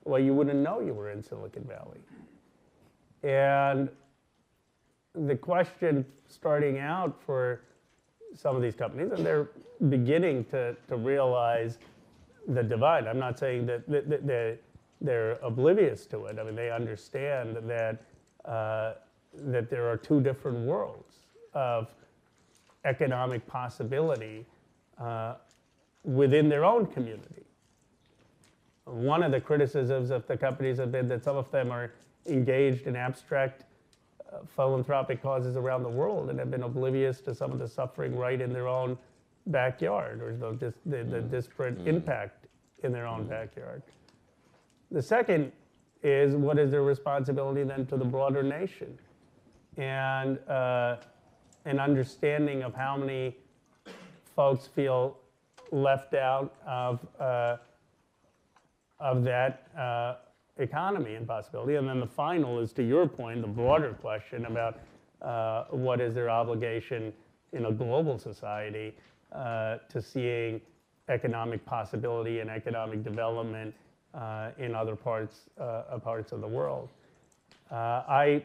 away. You wouldn't know you were in Silicon Valley. And the question starting out for some of these companies, and they're beginning to realize the divide. I'm not saying that they're oblivious to it. I mean, they understand that that there are two different worlds of economic possibility within their own community. One of the criticisms of the companies have been that some of them are engaged in abstract philanthropic causes around the world and have been oblivious to some of the suffering right in their own backyard, or the disparate impact in their own backyard. The second is, what is their responsibility then to the broader nation? And an understanding of how many folks feel left out of that economy and possibility. And then the final is, to your point, the broader question about what is their obligation in a global society to seeing economic possibility and economic development in other parts of the world. I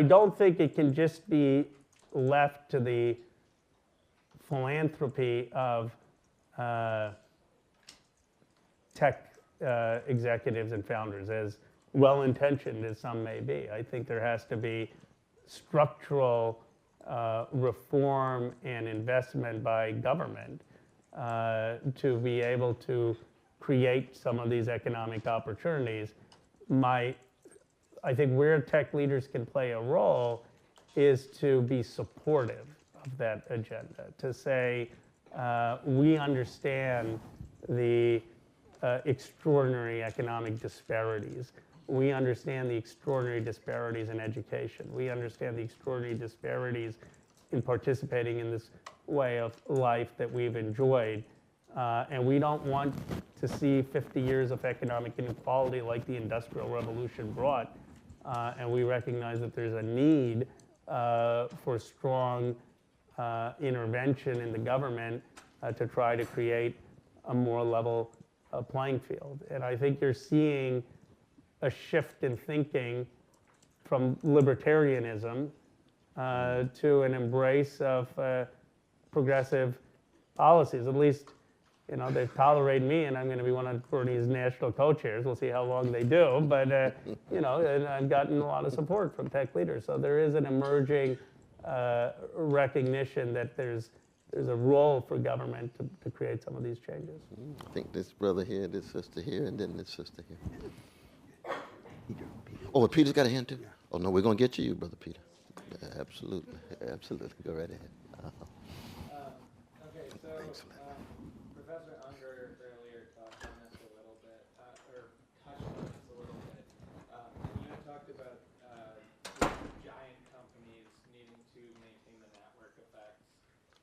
don't think it can just be left to the philanthropy of tech executives and founders, as well-intentioned as some may be. I think there has to be structural reform and investment by government to be able to create some of these economic opportunities. I think where tech leaders can play a role is to be supportive of that agenda, to say, we understand the extraordinary economic disparities. We understand the extraordinary disparities in education. We understand the extraordinary disparities in participating in this way of life that we've enjoyed. And we don't want to see 50 years of economic inequality like the Industrial Revolution brought. And we recognize that there's a need for strong intervention in the government to try to create a more level playing field. And I think you're seeing a shift in thinking from libertarianism to an embrace of progressive policies. At least, they've tolerated me, and I'm going to be one of Bernie's national co-chairs. We'll see how long they do. But, and I've gotten a lot of support from tech leaders. So there is an emerging recognition that there's there's a role for government to create some of these changes. I think this brother here, this sister here, and then this sister here. Oh, Peter's got a hand too? Oh, no, we're going to get you, Brother Peter. Yeah, absolutely. Absolutely. Go right ahead. Okay, so Thanks for that. Professor Unger earlier talked on this a little bit, or touched on this a little bit. And you had talked about giant companies needing to maintain the network effects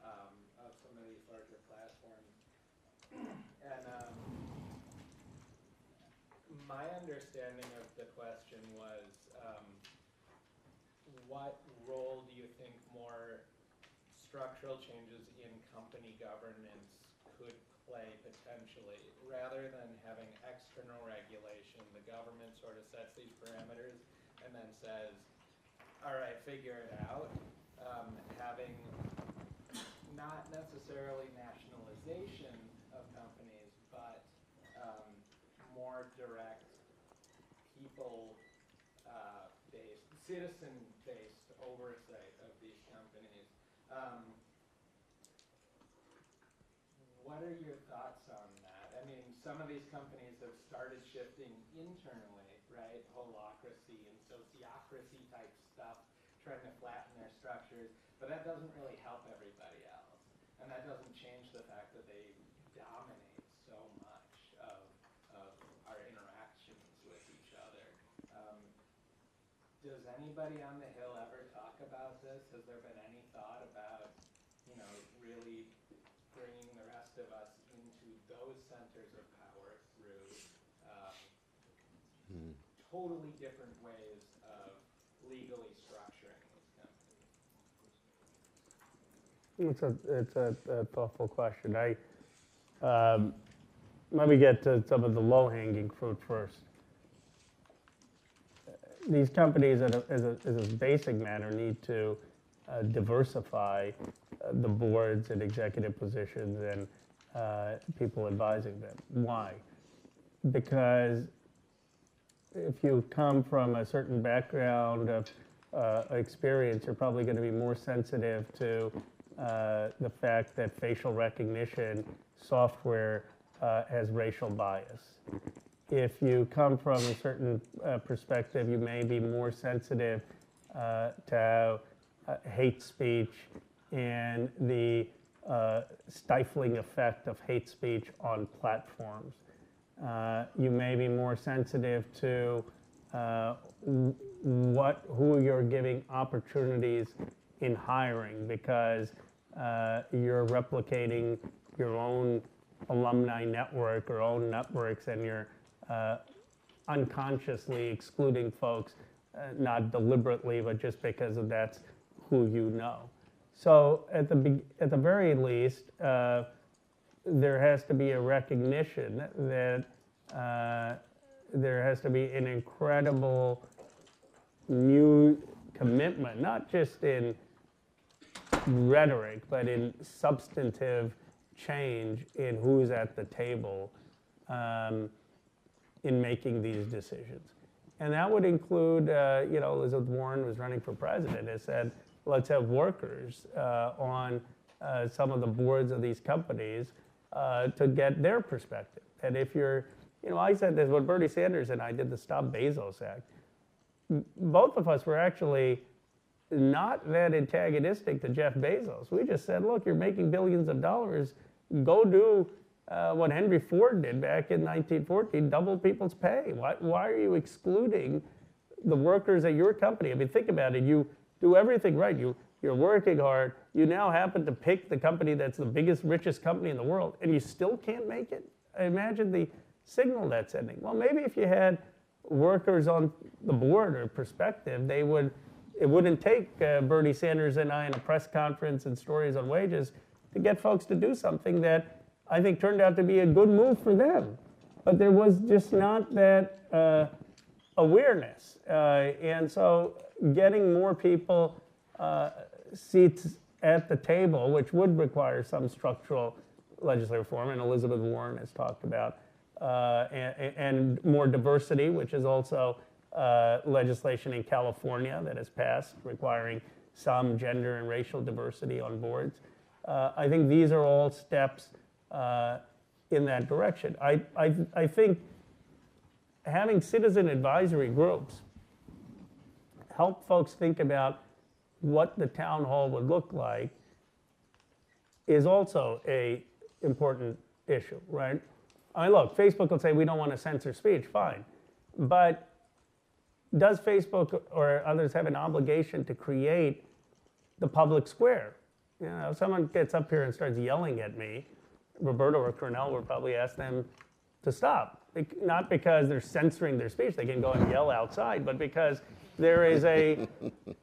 of some of these larger platforms. And my understanding of the question was, what role do you think more structural changes in company governance could play potentially? Rather than having external regulation, the government sort of sets these parameters and then says, all right, figure it out. Having not necessarily nationalization of companies, but more direct people-based, citizen-based oversight of these companies. What are your thoughts on that? I mean, some of these companies have started shifting internally, right? Holacracy and sociocracy type stuff, trying to flatten their structures, but that doesn't really help everybody else. And that doesn't change the fact that they dominate so much of our interactions with each other. Does anybody on the Hill ever talk about this? Has there been any thought about, really bringing the rest of us into those centers of power through totally different ways of legally structuring these companies? It's a thoughtful question. Let me get to some of the low-hanging fruit first. These companies, as a basic matter, need to diversify the boards and executive positions and people advising them. Why? Because if you come from a certain background of experience, you're probably going to be more sensitive to the fact that facial recognition software has racial bias. If you come from a certain perspective, you may be more sensitive to hate speech and the stifling effect of hate speech on platforms. You may be more sensitive to who you're giving opportunities in hiring because you're replicating your own alumni network or own networks and you're unconsciously excluding folks, not deliberately, but just because that's who you know. So at the very least, there has to be a recognition that there has to be an incredible new commitment, not just in rhetoric, but in substantive change in who's at the table in making these decisions. And that would include, Elizabeth Warren was running for president and said, let's have workers on some of the boards of these companies to get their perspective. And if you're, I said this when Bernie Sanders and I did the Stop Bezos Act. Both of us were actually not that antagonistic to Jeff Bezos. We just said, look, you're making billions of dollars. Go do what Henry Ford did back in 1914, double people's pay. Why are you excluding the workers at your company? I mean, think about it. You do everything right. You're working hard. You now happen to pick the company that's the biggest, richest company in the world, and you still can't make it? Imagine the signal that's sending. Well, maybe if you had workers on the board or perspective, it wouldn't take Bernie Sanders and I in a press conference and stories on wages to get folks to do something that I think turned out to be a good move for them. But there was just not that awareness. And so getting more people seats at the table, which would require some structural legislative reform, and Elizabeth Warren has talked about, and more diversity, which is also legislation in California that has passed requiring some gender and racial diversity on boards. I think these are all steps in that direction. I think having citizen advisory groups help folks think about what the town hall would look like is also a important issue, right? I mean, look, Facebook will say we don't want to censor speech, fine. But does Facebook or others have an obligation to create the public square? You know, if someone gets up here and starts yelling at me, Roberto or Cornell would probably ask them to stop. Not because they're censoring their speech, they can go and yell outside, but because there is a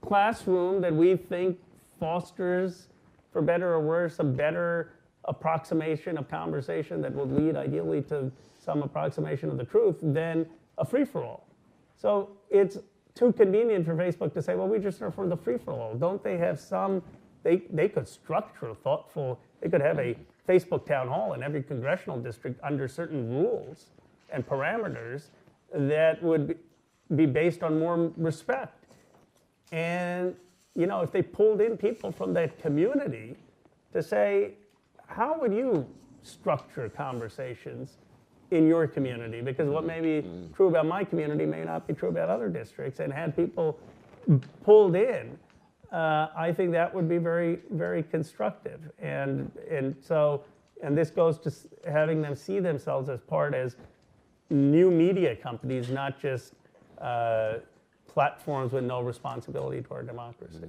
classroom that we think fosters, for better or worse, a better approximation of conversation that will lead ideally to some approximation of the truth than a free-for-all. So it's too convenient for Facebook to say, well, we just are for the free-for-all. Don't they have some, they could structure thoughtful, they could have a Facebook town hall in every congressional district under certain rules and parameters that would be based on more respect. And, you know, if they pulled in people from that community to say, how would you structure conversations in your community? Because what may be true about my community may not be true about other districts, and had people pulled in, I think that would be very, very constructive. And this goes to having them see themselves as part as new media companies, not just platforms with no responsibility to our democracy.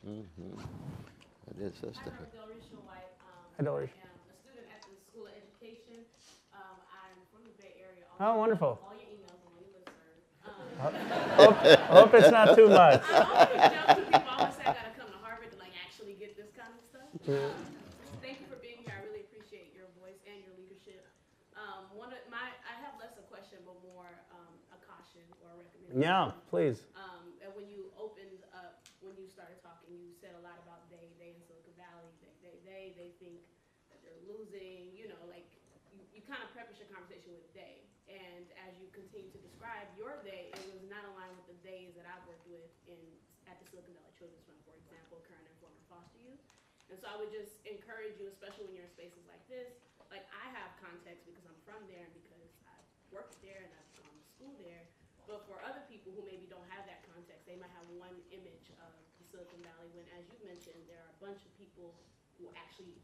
That is, sister. I'm Delrisha White. Hi, Delrisha. I am a student at the School of Education. I'm from the Bay Area. Oh, wonderful. All your emails on my listserv. Hope it's not too much. I always jump to people. I always say I gotta come to Harvard to like actually get this kind of stuff. Thank you for being here. I really appreciate your voice and your leadership. I have less a question, but more a caution or a recommendation. Yeah, please. And when you opened up, when you started talking, you said a lot about they in Silicon Valley. They think that they're losing. You know, like you kind of preface your conversation with they. And as you continue to describe your they, it was not aligned with the theys that I've worked with at the Silicon Valley Children's Fund, for example, current and former foster youth. And so I would just encourage you, especially when you're in spaces like this. Like I have context because I'm from there and because I've worked there and I've gone to school there. But for other people who maybe don't have that context, they might have one image of the Silicon Valley when, as you mentioned, there are a bunch of people who actually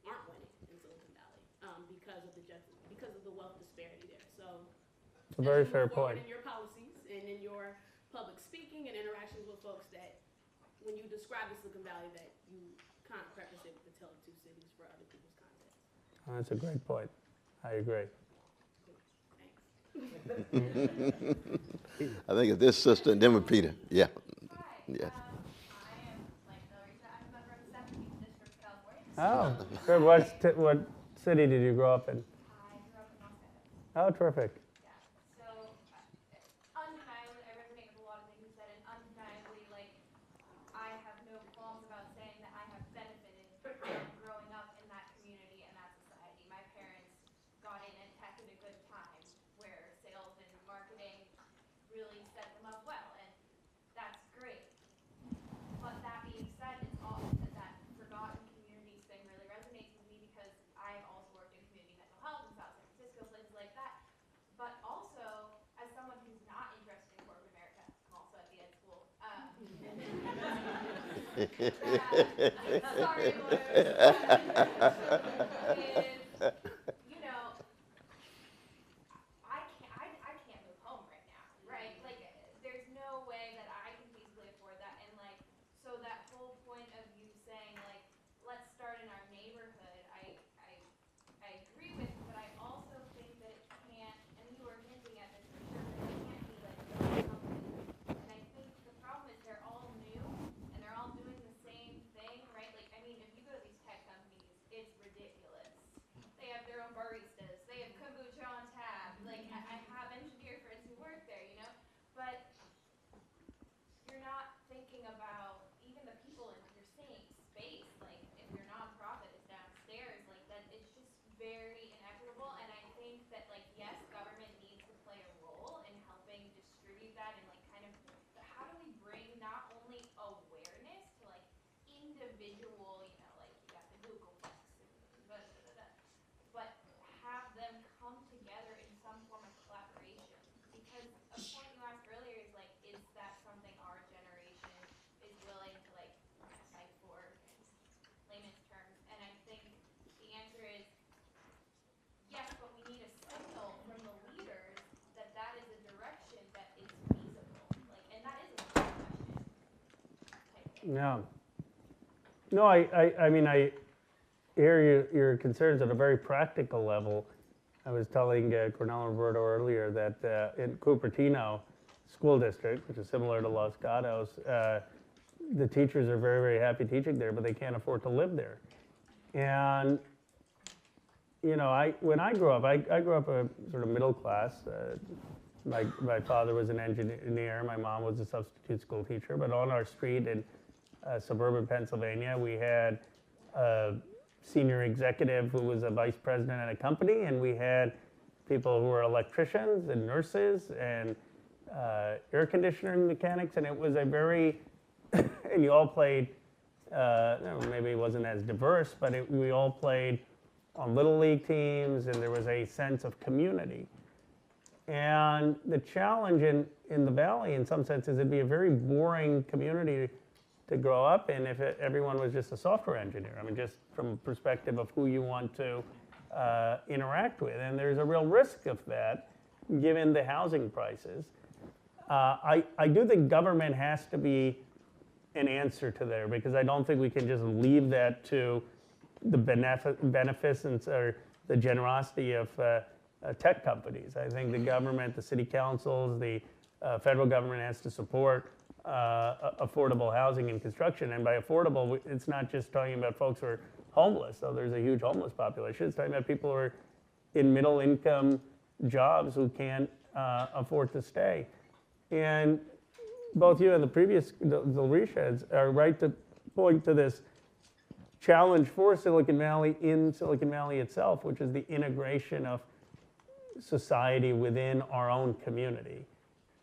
aren't winning in Silicon Valley because of the wealth disparity there. So It's a very fair point. in your policies and in your public speaking and interactions with folks, that when you describe the Silicon Valley, that you kind of preface it with the tale of two cities for other people's context. Oh, that's a great point. I agree. Thanks. I think it's this sister and then with Peter. Yeah. Hi. Yeah. I am like Delrisha. I'm a member of the 17th District of California. Oh, good. What city did you grow up in? I grew up in Los Angeles. Oh, terrific. Yeah. So undeniably, I resonate with a lot of things you said, and undeniably, like, I have no qualms about saying that I have benefited from growing up in that community and that society. My parents got in tech at a good time, where sales and marketing really set them up well, and that's great. But that being said, it's often that forgotten communities thing really resonates with me because I've also worked in community mental health in South San Francisco, places like that. But also, as someone who's not interested in corporate America, I'm also at the ed school. Sorry, lawyers. You know, I can't move home right now, right? Like, there's no way that I can feasibly afford that. And like, so that whole point of you saying like, let's start in our neighborhood, I agree with, but I also think that it can't, and you were hinting at this for sure, but it can't be like one company. And I think the problem is they're all new and they're all doing the same thing, right? Like, I mean, if you go to these tech companies, it's ridiculous. They have their No. No, I mean, I hear your concerns at a very practical level. I was telling Cornell and Roberto earlier that in Cupertino School District, which is similar to Los Gatos, the teachers are very, very happy teaching there, but they can't afford to live there. And, you know, when I grew up, I grew up a sort of middle class. My father was an engineer, my mom was a substitute school teacher, but on our street in suburban Pennsylvania, we had a senior executive who was a vice president at a company, and we had people who were electricians and nurses and air conditioning mechanics, and it was a very, and you all played, maybe it wasn't as diverse, but we all played on little league teams, and there was a sense of community. And the challenge in the Valley, in some senses, it'd be a very boring community to grow up in if everyone was just a software engineer. I mean, just from a perspective of who you want to interact with. And there's a real risk of that, given the housing prices. I do think government has to be an answer to there, because I don't think we can just leave that to the beneficence or the generosity of tech companies. I think the government, the city councils, the federal government has to support affordable housing and construction. And by affordable, it's not just talking about folks who are homeless, so there's a huge homeless population. It's talking about people who are in middle income jobs who can't afford to stay. And both you and the previous Delrisha are right to point to this challenge for Silicon Valley in Silicon Valley itself, which is the integration of society within our own community.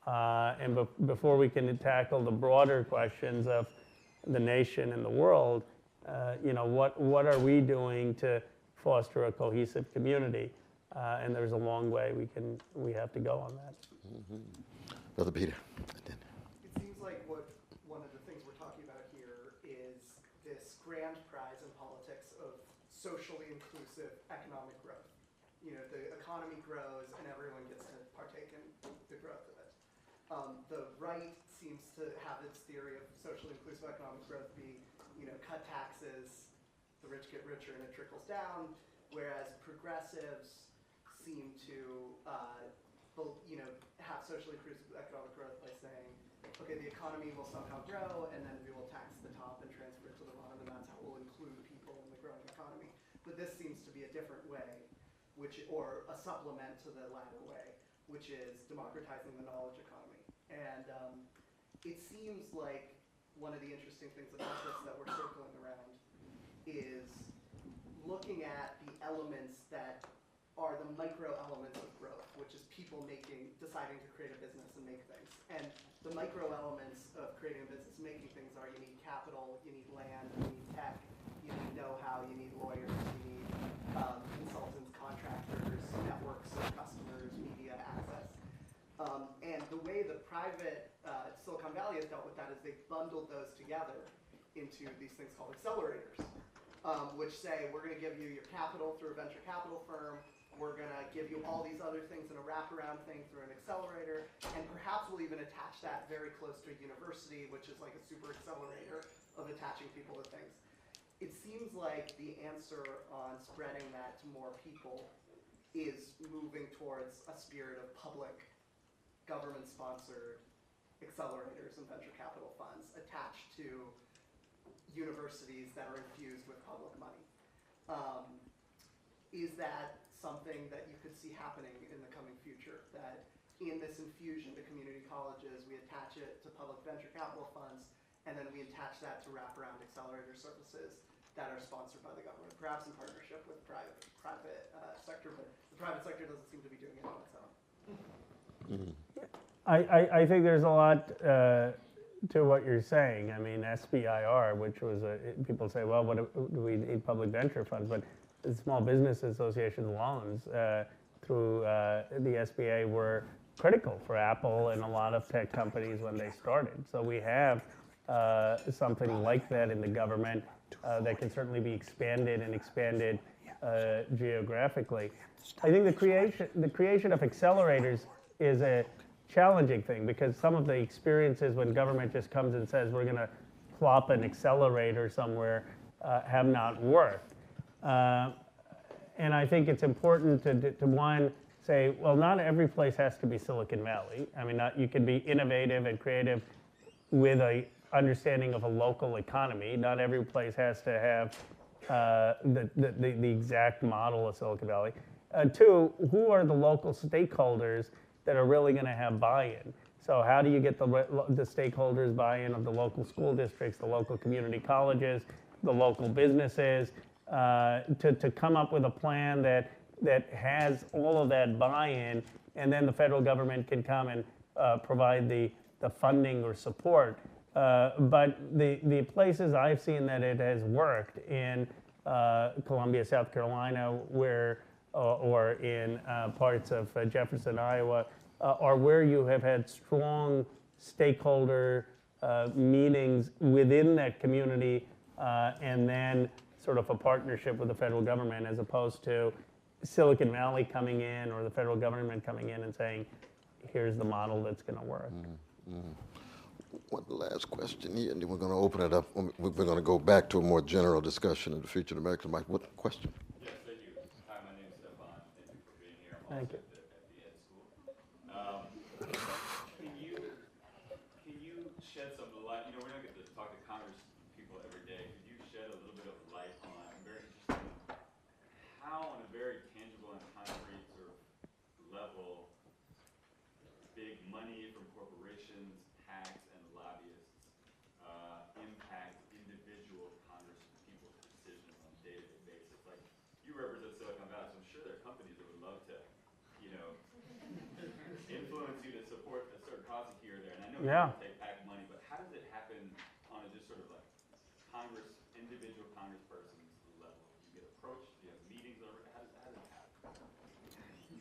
And before we can tackle the broader questions of the nation and the world, you know, what are we doing to foster a cohesive community? And there's a long way we have to go on that. Mm-hmm. Brother Peter. It seems like one of the things we're talking about here is this grand prize in politics of socially inclusive economic growth. You know, the economy grows and everyone gets to partake in the growth of it. The right seems to have its theory of socially inclusive economic growth be, you know, cut taxes, the rich get richer and it trickles down, whereas progressives seem to, you know, have socially inclusive economic growth by saying, okay, the economy will somehow grow and then we will tax the top and transfer it to the bottom, and that's how we'll include people in the growing economy. But this seems to be a different way, or a supplement to the latter way, which is democratizing the knowledge economy. And it seems like one of the interesting things about this that we're circling around is looking at the elements that are the micro elements of growth, which is people deciding to create a business and make things. And the micro elements of creating a business and making things are you need capital, you need land, you need tech, you need know-how, you need lawyers, you need consultants, contractors, networks of customers, media access. And the way the private Silicon Valley has dealt with that is they've bundled those together into these things called accelerators, which say we're going to give you your capital through a venture capital firm, we're going to give you all these other things in a wraparound thing through an accelerator, and perhaps we'll even attach that very close to a university, which is like a super accelerator of attaching people to things. It seems like the answer on spreading that to more people is moving towards a spirit of public, government-sponsored accelerators and venture capital funds attached to universities that are infused with public money. Is that something that you could see happening in the coming future? That in this infusion to community colleges, we attach it to public venture capital funds, and then we attach that to wraparound accelerator services that are sponsored by the government, perhaps in partnership with private sector, but the private sector doesn't seem to be doing it on its own. Mm-hmm. I think there's a lot to what you're saying. I mean, SBIR, which was people say, well, what do we need public venture funds? But the Small Business Association loans through the SBA were critical for Apple and a lot of tech companies when they started. So we have something like that in the government that can certainly be expanded and expanded geographically. I think the creation of accelerators is a challenging thing, because some of the experiences when government just comes and says we're going to plop an accelerator somewhere have not worked. And I think it's important to one, say, well, not every place has to be Silicon Valley. I mean, you can be innovative and creative with a understanding of a local economy. Not every place has to have the exact model of Silicon Valley. Two, who are the local stakeholders that are really going to have buy-in? So how do you get the stakeholders buy-in of the local school districts, the local community colleges, the local businesses, to come up with a plan that has all of that buy-in, and then the federal government can come and provide the funding or support. But the places I've seen that it has worked in Columbia, South Carolina, or in parts of Jefferson, Iowa, are where you have had strong stakeholder meetings within that community, and then sort of a partnership with the federal government, as opposed to Silicon Valley coming in or the federal government coming in and saying, here's the model that's going to work. One last question here, and then we're going to open it up. We're going to go back to a more general discussion of the future of America. Mike, what question? Yes, thank you. Hi, my name is Stefan. Thank you for being here. I'm Thank also you. at the Ed School. Can you shed some light? You know, we don't get to talk to Congress people every day. Could you shed a little bit of light on? I'm very interested in how, on a very tangible and concrete sort of level, big money from corporations, PACs, and lobbyists impact individual Congress people's decisions on a day-to-day basis. Like, you represent Silicon Valley, so I'm sure there are companies that would love to, you know, influence you to support a certain cause here or there. And I know you Yeah. don't take PAC money, but how does it happen on a just sort of like individual congressperson's level? Do you get approached? Do you have meetings over? How does it happen?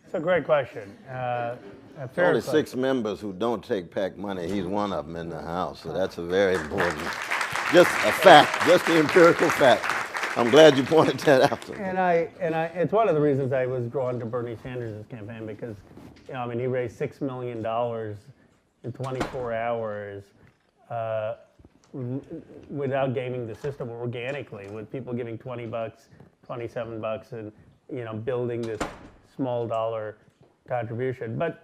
It's a great question. A There's fair only question. 6 members who don't take PAC money. He's one of them in the House, so that's a very important, just a fact, just the empirical fact. I'm glad you pointed that out to me. And it's one of the reasons I was drawn to Bernie Sanders' campaign, because, you know, I mean, he raised $6 million in 24 hours without gaming the system, organically, with people giving $20, $27, and, you know, building this small dollar contribution. But,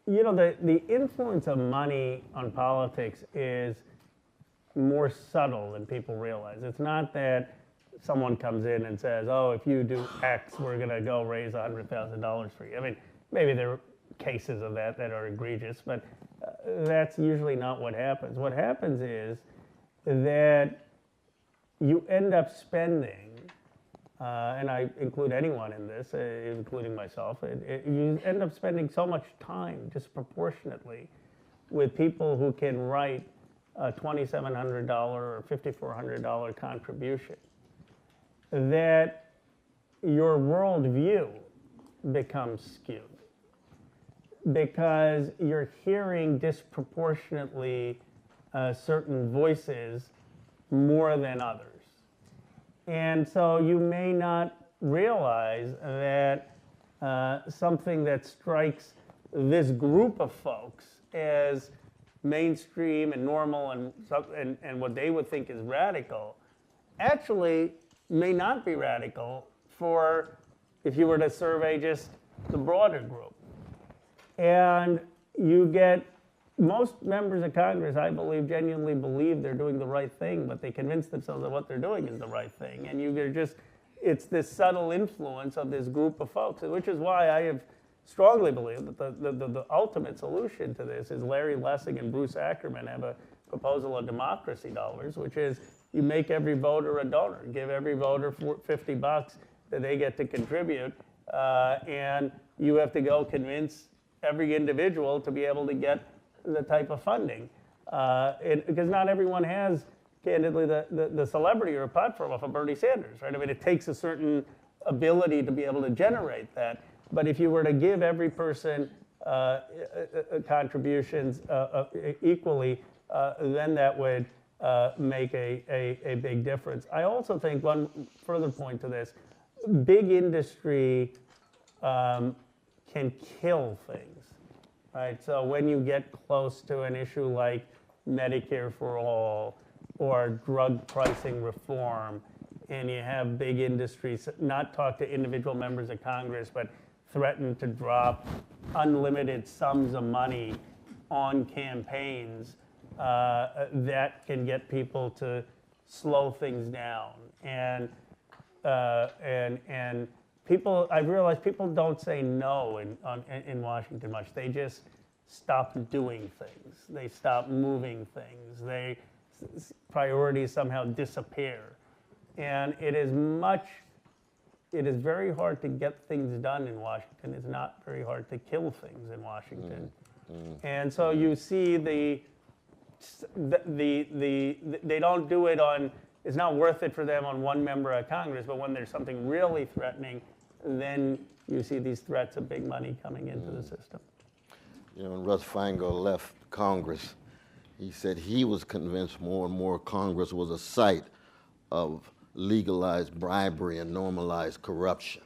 you know, the influence of money on politics is more subtle than people realize. It's not that someone comes in and says, oh, if you do X, we're going to go raise $100,000 for you. I mean, maybe there are cases of that are egregious, but that's usually not what happens. What happens is that you end up spending, and I include anyone in this, including myself, you end up spending so much time disproportionately with people who can write a $2,700 or $5,400 contribution, that your worldview becomes skewed, because you're hearing disproportionately certain voices more than others. And so you may not realize that something that strikes this group of folks as mainstream and normal and what they would think is radical actually may not be radical for, if you were to survey just the broader group. And you get, most members of Congress, I believe, genuinely believe they're doing the right thing, but they convince themselves that what they're doing is the right thing. And it's this subtle influence of this group of folks, which is why I have strongly believe that the ultimate solution to this is Larry Lessig and Bruce Ackerman have a proposal of democracy dollars, which is you make every voter a donor, give every voter $50 that they get to contribute, and you have to go convince every individual to be able to get the type of funding. Because not everyone has, candidly, the celebrity or a platform of a Bernie Sanders, right? I mean, it takes a certain ability to be able to generate that. But if you were to give every person contributions equally, then that would make a big difference. I also think one further point to this, big industry can kill things, right? So when you get close to an issue like Medicare for all or drug pricing reform, and you have big industries not talk to individual members of Congress, but threaten to drop unlimited sums of money on campaigns, that can get people to slow things down. And people, I've realized people don't say no in Washington much. They just stop doing things. They stop moving things. Priorities somehow disappear. And it is very hard to get things done in Washington. It's not very hard to kill things in Washington. And so you see they don't do it on, it's not worth it for them on one member of Congress, but when there's something really threatening, then you see these threats of big money coming into the system. You know, when Russ Feingold left Congress, he said he was convinced more and more Congress was a site of legalized bribery and normalized corruption.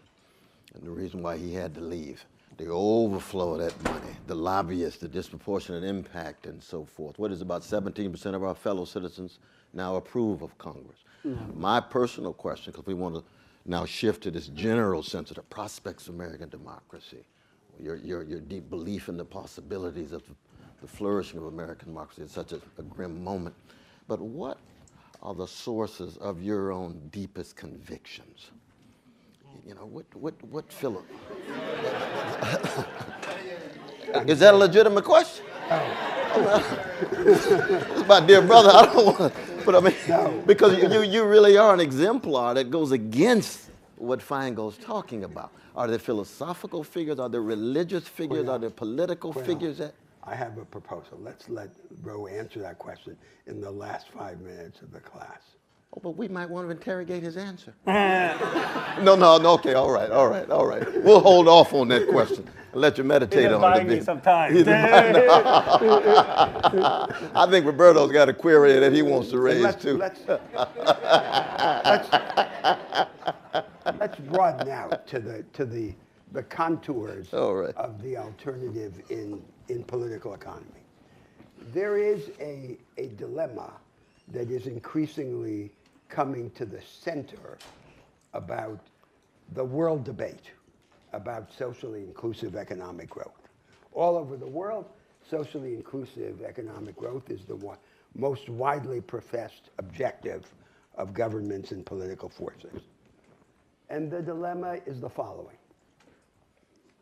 And the reason why he had to leave, the overflow of that money, the lobbyists, the disproportionate impact, and so forth. What is about 17% of our fellow citizens now approve of Congress? My personal question, because we want to now shift to this general sense of the prospects of American democracy, your deep belief in the possibilities of the flourishing of American democracy at such a grim moment. But what are the sources of your own deepest convictions? You know, what Philip? Is that a legitimate question? It's my dear brother. I don't want to, but I mean, because you really are an exemplar that goes against what Feingold's talking about. Are there philosophical figures? Are there religious figures? Are there political figures? I have a proposal. Let's let Ro answer that question in the last 5 minutes of the class. Oh, but we might want to interrogate his answer. No, okay, all right. We'll hold off on that question and let you meditate on it. Buying me some time. I think Roberto's got a query that he wants to raise too. Let's broaden out to the contours of the alternative in political economy. There is a dilemma that is increasingly coming to the center about the world debate about socially inclusive economic growth. All over the world, socially inclusive economic growth is the most widely professed objective of governments and political forces. And the dilemma is the following.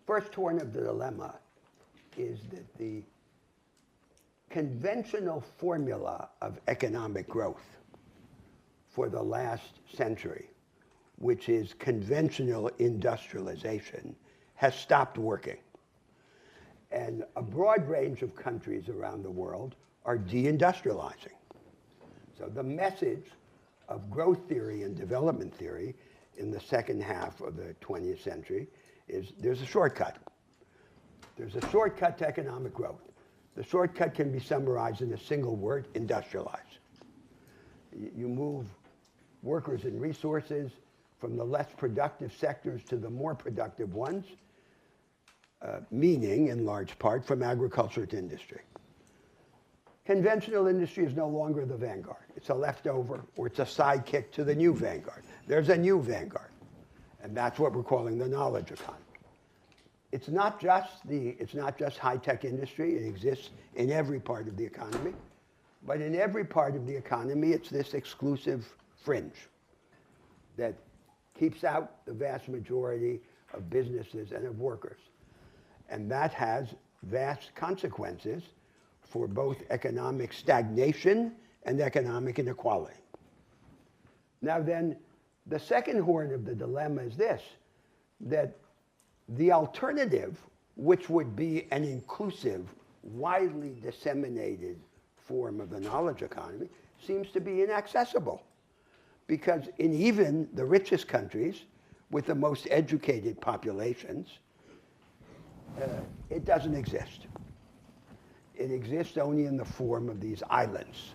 First horn of the dilemma is that the conventional formula of economic growth for the last century, which is conventional industrialization, has stopped working. And a broad range of countries around the world are deindustrializing. So the message of growth theory and development theory in the second half of the 20th century is there's a shortcut. There's a shortcut to economic growth. The shortcut can be summarized in a single word: industrialize. You move workers and resources from the less productive sectors to the more productive ones, meaning, in large part, from agriculture to industry. Conventional industry is no longer the vanguard. It's a leftover, or it's a sidekick to the new vanguard. There's a new vanguard, and that's what we're calling the knowledge economy. It's not just high-tech industry. It exists in every part of the economy, but in every part of the economy, it's this exclusive fringe that keeps out the vast majority of businesses and of workers. And that has vast consequences for both economic stagnation and economic inequality. Now then, the second horn of the dilemma is this, that the alternative, which would be an inclusive, widely disseminated form of the knowledge economy, seems to be inaccessible. Because in even the richest countries with the most educated populations, it doesn't exist. It exists only in the form of these islands.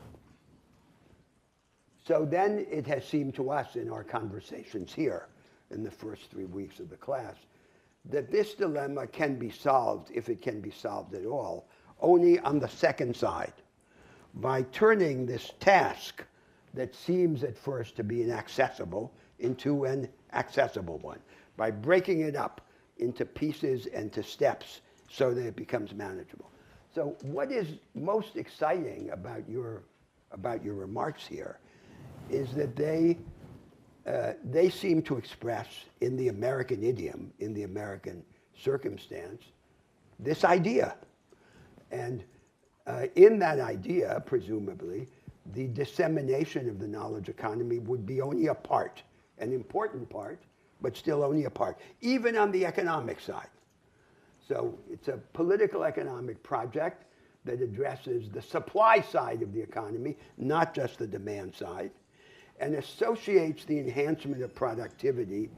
So then it has seemed to us in our conversations here in the first 3 weeks of the class that this dilemma can be solved, if it can be solved at all, only on the second side, by turning this task that seems at first to be inaccessible into an accessible one, by breaking it up into pieces and to steps so that it becomes manageable. So what is most exciting about your remarks here is that they seem to express in the American idiom, in the American circumstance, this idea. And in that idea, presumably, the dissemination of the knowledge economy would be only a part, an important part, but still only a part, even on the economic side. So it's a political economic project that addresses the supply side of the economy, not just the demand side, and associates the enhancement of productivity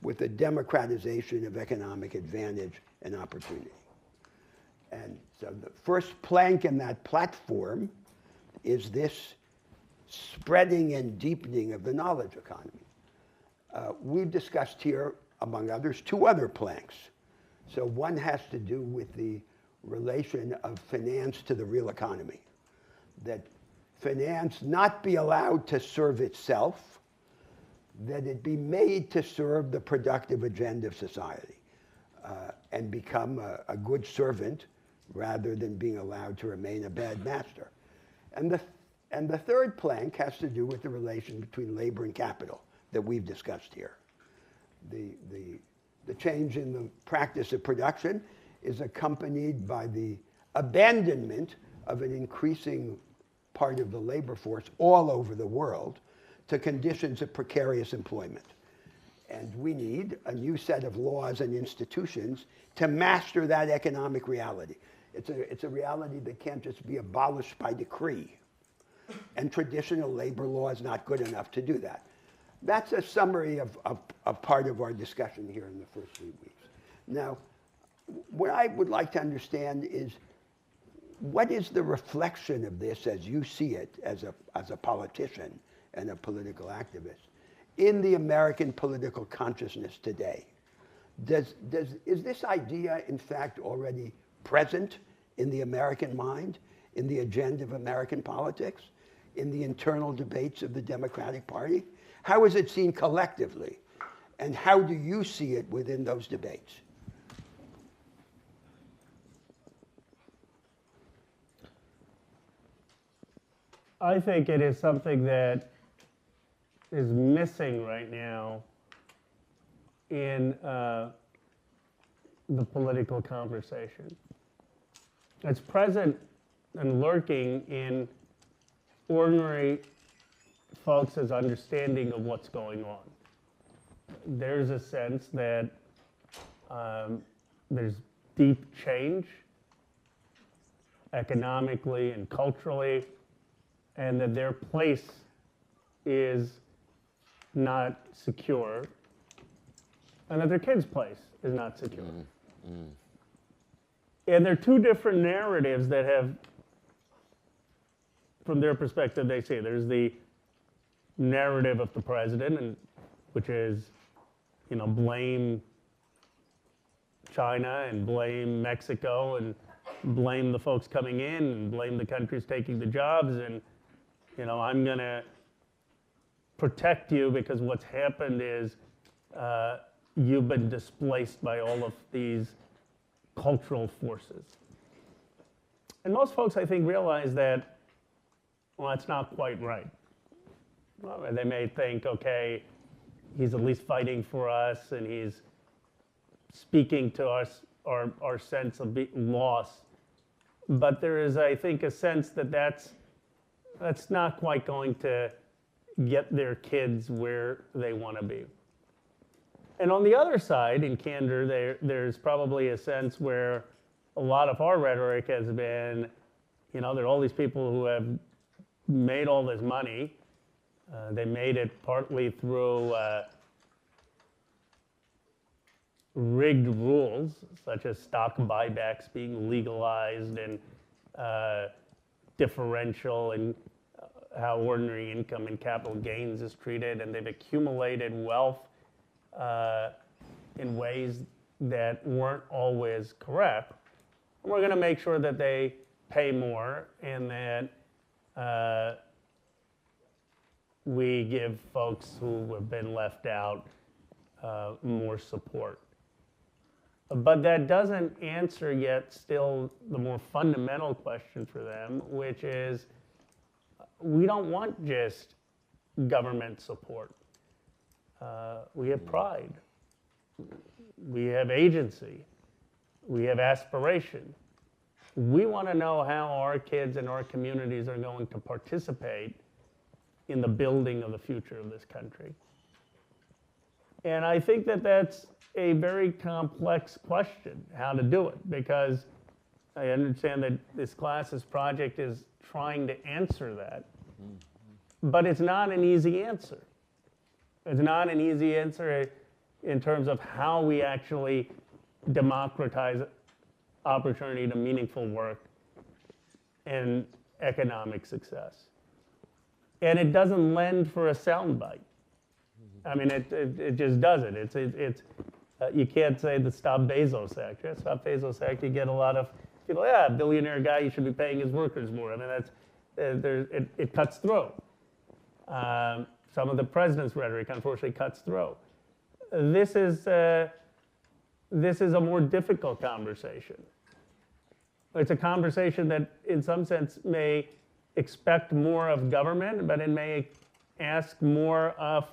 with the democratization of economic advantage and opportunity. And so the first plank in that platform is this spreading and deepening of the knowledge economy. We've discussed here, among others, two other planks. So one has to do with the relation of finance to the real economy, that finance not be allowed to serve itself, that it be made to serve the productive agenda of society and become a good servant rather than being allowed to remain a bad master. And the third plank has to do with the relation between labor and capital that we've discussed here. The change in the practice of production is accompanied by the abandonment of an increasing part of the labor force all over the world to conditions of precarious employment. And we need a new set of laws and institutions to master that economic reality. It's a reality that can't just be abolished by decree. And traditional labor law is not good enough to do that. That's a summary of part of our discussion here in the first 3 weeks. Now, what I would like to understand is, what is the reflection of this as you see it as a politician and a political activist in the American political consciousness today? Is this idea, in fact, already present in the American mind, in the agenda of American politics, in the internal debates of the Democratic Party? How is it seen collectively? And how do you see it within those debates? I think it is something that is missing right now in the political conversation. It's present and lurking in ordinary folks' understanding of what's going on. There's a sense that there's deep change economically and culturally, and that their place is not secure, and that their kid's place is not secure. And there are two different narratives that have, from their perspective, they say there's the narrative of the president, and which is, blame China and blame Mexico and blame the folks coming in and blame the countries taking the jobs, and I'm going to protect you because what's happened is you've been displaced by all of these cultural forces. And most folks, I think, realize that, well, that's not quite right. Well, they may think, okay, he's at least fighting for us and he's speaking to us, our sense of loss. But there is, I think, a sense that that's not quite going to get their kids where they want to be. And on the other side, in candor, there's probably a sense where a lot of our rhetoric has been, there are all these people who have made all this money. They made it partly through rigged rules, such as stock buybacks being legalized and differential in how ordinary income and capital gains is treated, and they've accumulated wealth in ways that weren't always correct. And we're going to make sure that they pay more and that we give folks who have been left out more support. But that doesn't answer yet still the more fundamental question for them, which is we don't want just government support. We have pride. We have agency. We have aspiration. We want to know how our kids and our communities are going to participate in the building of the future of this country. And I think that that's a very complex question, how to do it, because I understand that this class's project is trying to answer that, but it's not an easy answer. It's not an easy answer in terms of how we actually democratize opportunity to meaningful work and economic success. And it doesn't lend for a soundbite. I mean, it just doesn't. You can't say the Stop Bezos Act. Yeah, Stop Bezos Act, you get a lot of people, yeah, billionaire guy, you should be paying his workers more. I mean, it cuts through. Some of the president's rhetoric, unfortunately, cuts through. This is a more difficult conversation. It's a conversation that, in some sense, may expect more of government, but it may ask more of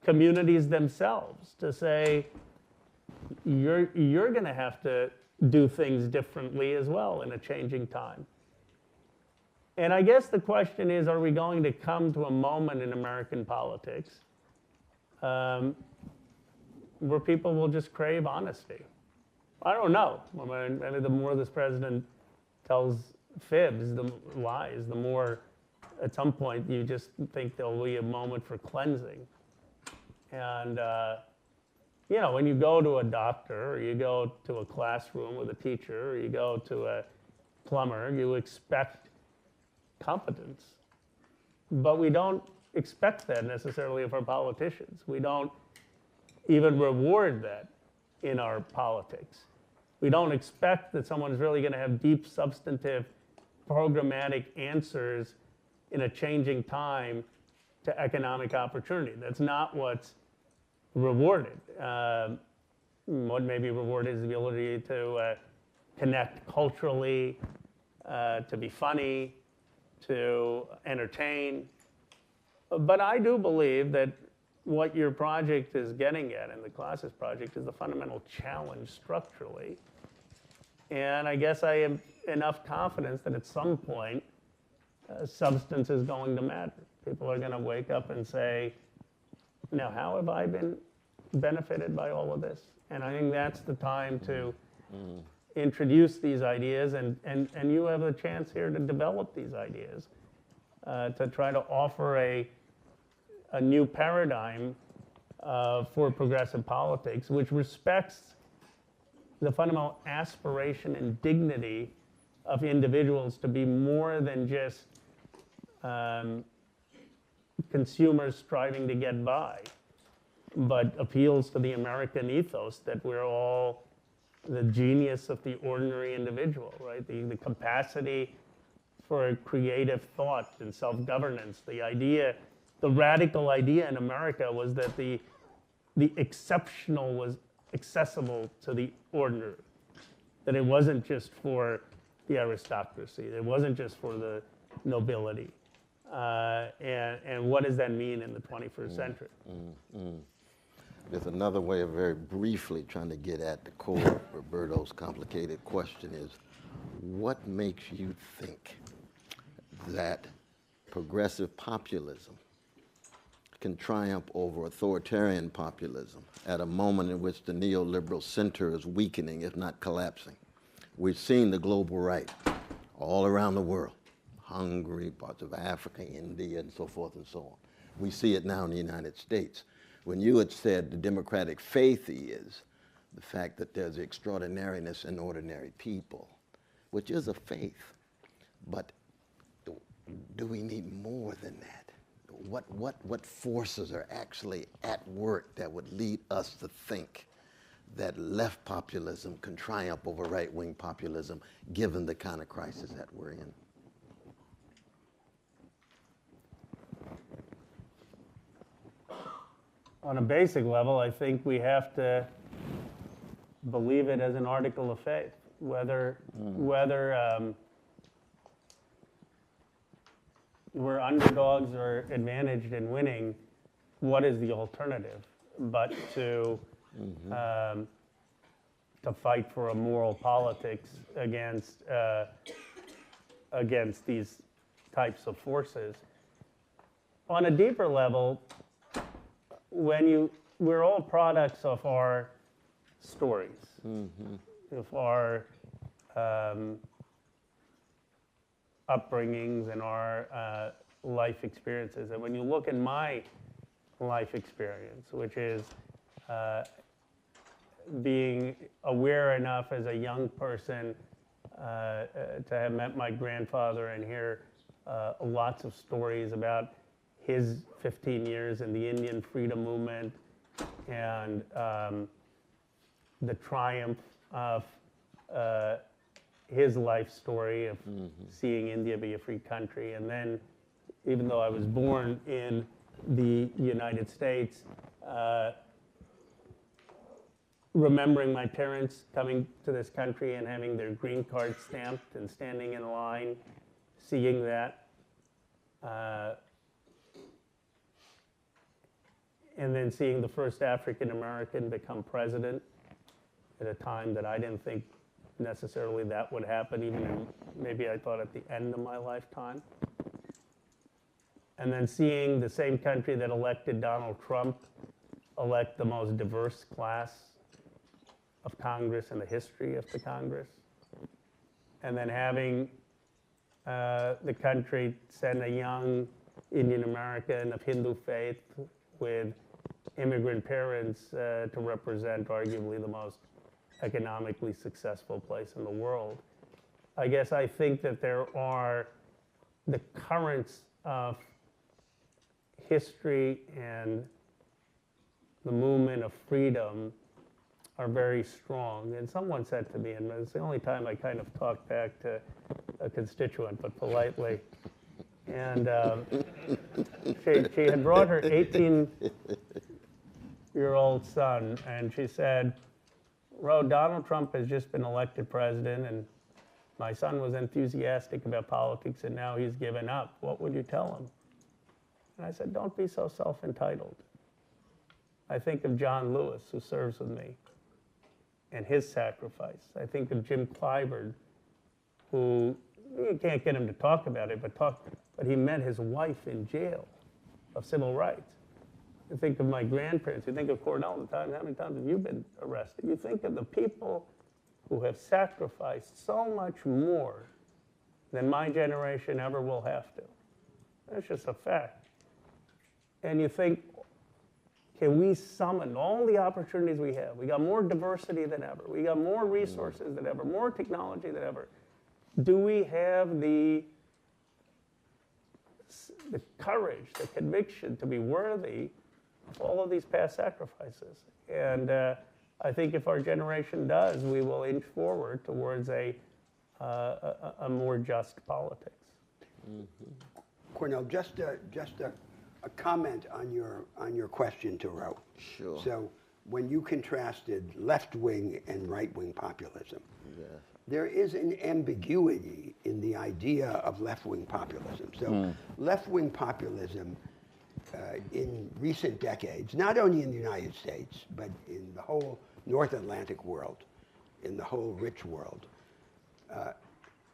communities themselves to say, you're going to have to do things differently as well in a changing time. And I guess the question is, are we going to come to a moment in American politics where people will just crave honesty? I don't know. I mean, the more this president tells fibs, the lies, the more at some point you just think there'll be a moment for cleansing. And, when you go to a doctor, or you go to a classroom with a teacher, or you go to a plumber, you expect competence. But we don't expect that necessarily of our politicians. We don't even reward that in our politics. We don't expect that someone's really going to have deep, substantive, programmatic answers in a changing time to economic opportunity. That's not what's rewarded. What may be rewarded is the ability to connect culturally, to be funny, to entertain. But I do believe that what your project is getting at, and the classes project, is the fundamental challenge structurally. And I guess I have enough confidence that at some point, substance is going to matter. People are going to wake up and say, now, how have I been benefited by all of this? And I think that's the time to introduce these ideas, and you have a chance here to develop these ideas, to try to offer a new paradigm for progressive politics, which respects the fundamental aspiration and dignity of individuals to be more than just consumers striving to get by, but appeals to the American ethos that we're all the genius of the ordinary individual, right? The capacity for creative thought and self-governance. The radical idea in America was that the exceptional was accessible to the ordinary, that it wasn't just for the aristocracy, it wasn't just for the nobility. And what does that mean in the 21st century? There's another way of very briefly trying to get at the core of Roberto's complicated question is, what makes you think that progressive populism can triumph over authoritarian populism at a moment in which the neoliberal center is weakening, if not collapsing? We've seen the global right all around the world, Hungary, parts of Africa, India, and so forth and so on. We see it now in the United States. When you had said the democratic faith is the fact that there's extraordinariness in ordinary people, which is a faith, but do we need more than that? What forces are actually at work that would lead us to think that left populism can triumph over right-wing populism, given the kind of crisis that we're in? on a basic level, I think we have to believe it as an article of faith. Whether we're underdogs or advantaged in winning, what is the alternative but to fight for a moral politics against these types of forces? On a deeper level, we're all products of our stories, of our upbringings and our life experiences. And when you look at my life experience, which is being aware enough as a young person to have met my grandfather and hear lots of stories about his 15 years in the Indian freedom movement and the triumph of his life story of seeing India be a free country. And then, even though I was born in the United States, remembering my parents coming to this country and having their green card stamped and standing in line, seeing that, and then seeing the first African American become president at a time that I didn't think necessarily that would happen, even in, maybe I thought at the end of my lifetime. And then seeing the same country that elected Donald Trump elect the most diverse class of Congress in the history of the Congress. And then having the country send a young Indian American of Hindu faith with immigrant parents to represent arguably the most economically successful place in the world. I guess I think that there are the currents of history and the movement of freedom are very strong. And someone said to me, and it's the only time I kind of talk back to a constituent, but politely, and she had brought her 18-year-old son, and she said, "Ro, Donald Trump has just been elected president, and my son was enthusiastic about politics, and now he's given up. What would you tell him?" And I said, "Don't be so self-entitled. I think of John Lewis, who serves with me, and his sacrifice. I think of Jim Clyburn, who, you can't get him to talk about it, but he met his wife in jail of civil rights. You think of my grandparents. You think of Cornell. How many times have you been arrested? You think of the people who have sacrificed so much more than my generation ever will have to. That's just a fact. And you think, can we summon all the opportunities we have? We got more diversity than ever. We got more resources than ever, more technology than ever. Do we have the courage, the conviction to be worthy of all of these past sacrifices? And I think if our generation does, we will inch forward towards a more just politics. Cornel, just a comment on your question to Ro. Sure. So when you contrasted left-wing and right-wing populism, there is an ambiguity in the idea of left-wing populism. So left-wing populism in recent decades, not only in the United States, but in the whole North Atlantic world, in the whole rich world,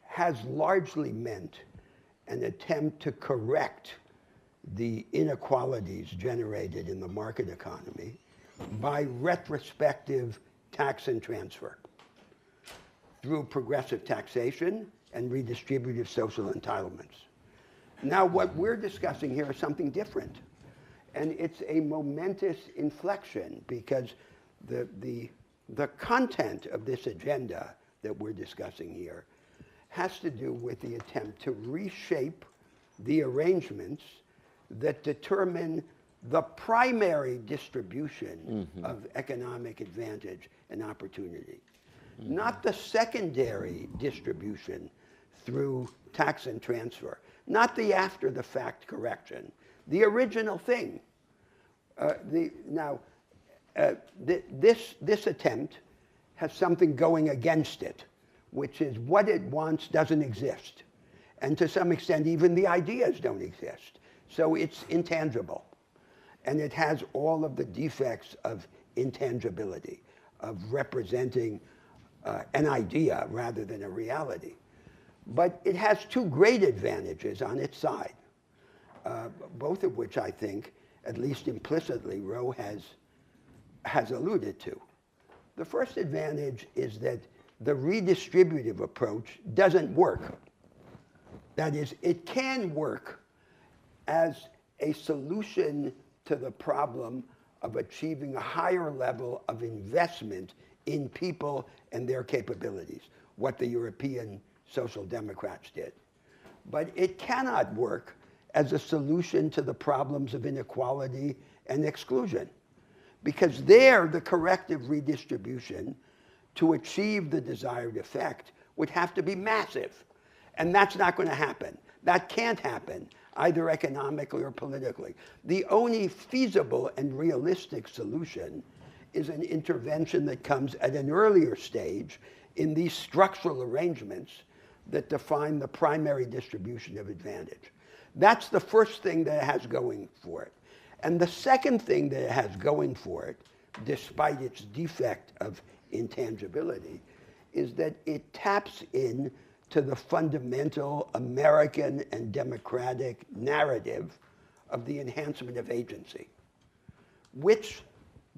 has largely meant an attempt to correct the inequalities generated in the market economy by retrospective tax and transfer through progressive taxation and redistributive social entitlements. Now, what we're discussing here is something different. And it's a momentous inflection because the content of this agenda that we're discussing here has to do with the attempt to reshape the arrangements that determine the primary distribution of economic advantage and opportunity, not the secondary distribution through tax and transfer, not the after-the-fact correction, the original thing. This attempt has something going against it, which is what it wants doesn't exist. And to some extent, even the ideas don't exist. So it's intangible. And it has all of the defects of intangibility, of representing an idea rather than a reality. But it has two great advantages on its side, both of which I think, at least implicitly, Roe has alluded to. The first advantage is that the redistributive approach doesn't work. That is, it can work as a solution to the problem of achieving a higher level of investment in people and their capabilities, what the European Social Democrats did. But it cannot work as a solution to the problems of inequality and exclusion, because there the corrective redistribution to achieve the desired effect would have to be massive. And that's not going to happen. That can't happen, either economically or politically. The only feasible and realistic solution is an intervention that comes at an earlier stage in these structural arrangements that define the primary distribution of advantage. That's the first thing that it has going for it. And the second thing that it has going for it, despite its defect of intangibility, is that it taps in to the fundamental American and democratic narrative of the enhancement of agency, which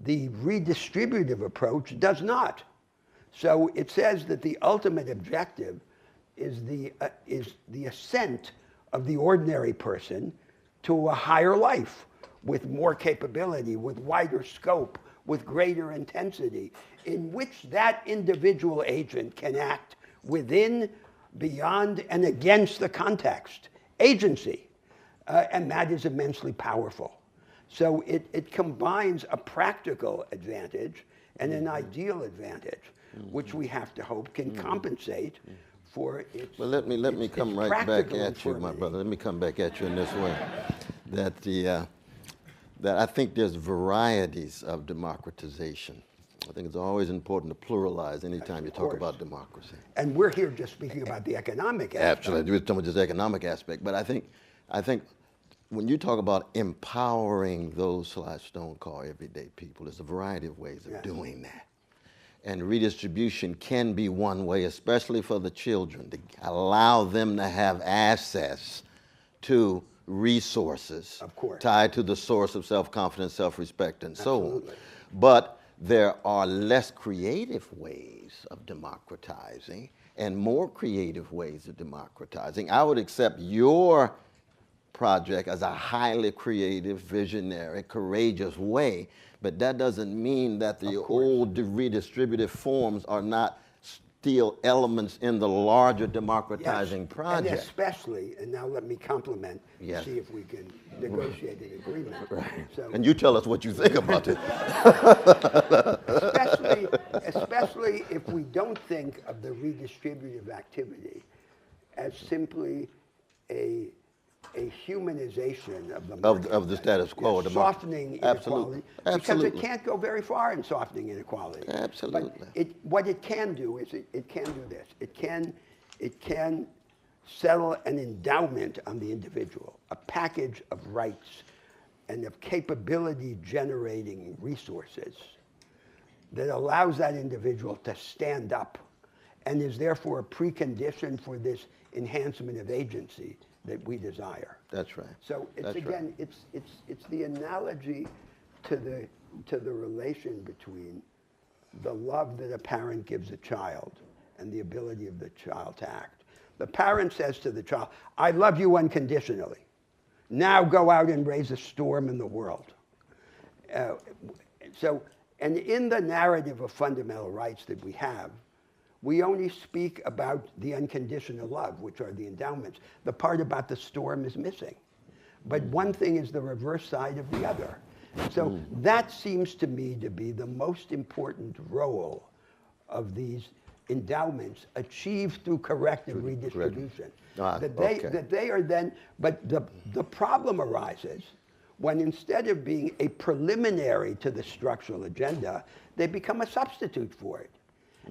the redistributive approach does not. So it says that the ultimate objective is the ascent of the ordinary person to a higher life with more capability, with wider scope, with greater intensity, in which that individual agent can act within, beyond, and against the context. Agency. And that is immensely powerful. So it combines a practical advantage and an ideal advantage, which we have to hope can compensate for its. Well, let me come right back practical at you, my infirmity. brother. Let me come back at you in this way. That I think there's varieties of democratization. I think it's always important to pluralize anytime you talk course. about democracy. And we're here just speaking about the economic aspect. Absolutely, we're talking about this economic aspect. But I think when you talk about empowering those who I don't call everyday people, there's a variety of ways of doing that. And redistribution can be one way, especially for the children, to allow them to have access to resources Of course. tied to the source of self-confidence, self-respect, and so on. Absolutely. But there are less creative ways of democratizing and more creative ways of democratizing. I would accept your project as a highly creative, visionary, courageous way, but that doesn't mean that the old redistributive forms are not still elements in the larger democratizing project. And especially, and now let me compliment, Yes. see if we can negotiate an agreement. Right. So, And you tell us what you think about it. especially if we don't think of the redistributive activity as simply a humanization of the market. Of the status quo. Yes, of democracy. softening Absolutely. inequality, because Absolutely. it can't go very far in softening inequality. Absolutely. But what it can do is it can do this. It can settle an endowment on the individual, a package of rights and of capability generating resources that allows that individual to stand up and is therefore a precondition for this enhancement of agency that we desire. That's right. So it's That's again, it's the analogy to the relation between the love that a parent gives a child and the ability of the child to act. The parent says to the child, "I love you unconditionally. Now go out and raise a storm in the world." And in the narrative of fundamental rights that we have, we only speak about the unconditional love, which are the endowments. The part about the storm is missing. But one thing is the reverse side of the other. So that seems to me to be the most important role of these endowments achieved through corrective redistribution. Ah, That okay. they are then, but the problem arises when instead of being a preliminary to the structural agenda, they become a substitute for it.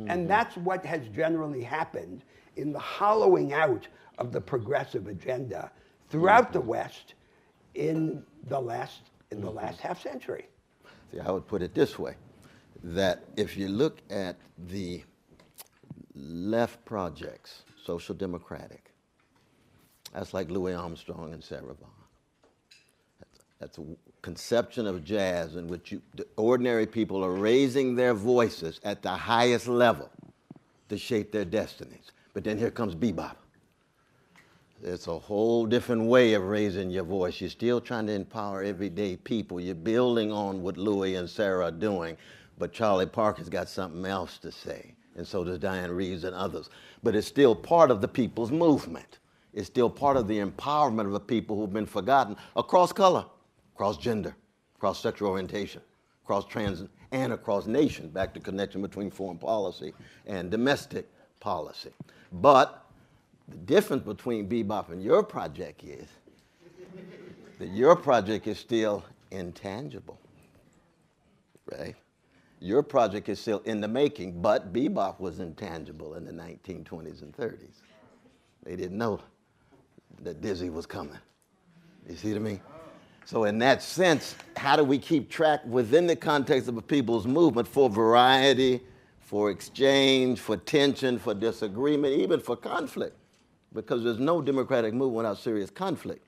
And that's what has generally happened in the hollowing out of the progressive agenda throughout the West in the last half century. See, I would put it this way, that if you look at the left projects, social democratic, that's like Louis Armstrong and Sarah Vaughan. That's a conception of jazz in which the ordinary people are raising their voices at the highest level to shape their destinies. But then here comes bebop. It's a whole different way of raising your voice. You're still trying to empower everyday people. You're building on what Louis and Sarah are doing, but Charlie Parker's got something else to say, and so does Diane Reeves and others. But it's still part of the people's movement. It's still part of the empowerment of the people who've been forgotten across color, across gender, across sexual orientation, across trans, and across nation, back to connection between foreign policy and domestic policy. But the difference between bebop and your project is that your project is still intangible, right? Your project is still in the making, but bebop was intangible in the 1920s and 30s. They didn't know that Dizzy was coming. You see what I mean? So in that sense, how do we keep track within the context of a people's movement for variety, for exchange, for tension, for disagreement, even for conflict? Because there's no democratic movement without serious conflict.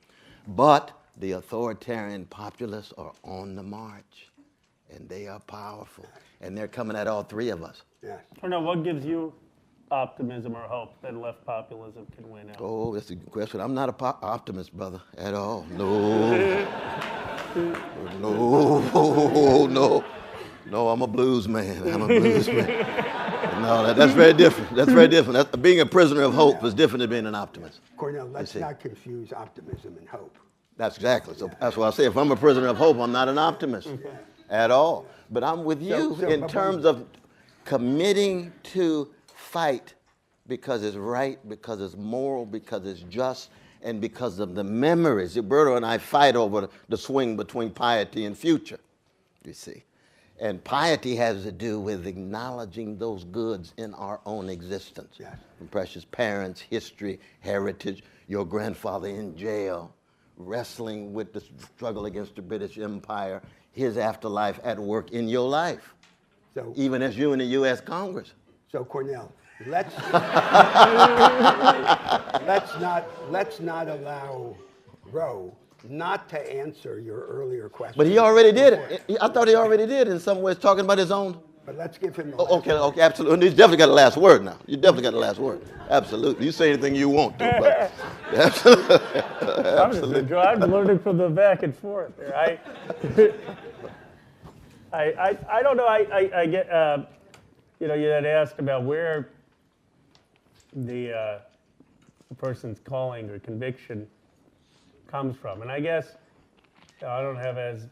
But the authoritarian populists are on the march, and they are powerful, and they're coming at all three of us. Yes. Cornel, what gives you optimism or hope that left populism can win out? Oh, that's a good question. I'm not an optimist, brother, at all. No. No, I'm a blues man. I'm a blues man. No, that's very different. That's very different. Being a prisoner of hope is different than being an optimist. Cornel, let's not confuse optimism and hope. That's exactly. So that's why I say if I'm a prisoner of hope, I'm not an optimist at all. But I'm with you in terms of committing to fight because it's right, because it's moral, because it's just, and because of the memories. Roberto and I fight over the swing between piety and future, you see. And piety has to do with acknowledging those goods in our own existence. Yes. From precious parents, history, heritage, your grandfather in jail, wrestling with the struggle against the British Empire, his afterlife at work in your life, So, even as you in the U.S. Congress. so Cornel, let's not allow Roe not to answer your earlier question. But he already did it. I thought he already did in some ways, talking about his own. But let's give him the Oh, okay, absolutely. He's definitely got the last word now. You definitely got the last word. Absolutely. You say anything you want to, but absolutely. I'm learning from the back and forth there. I don't know. I get, you know, you had asked about where the person's calling or conviction comes from. And I guess I don't have as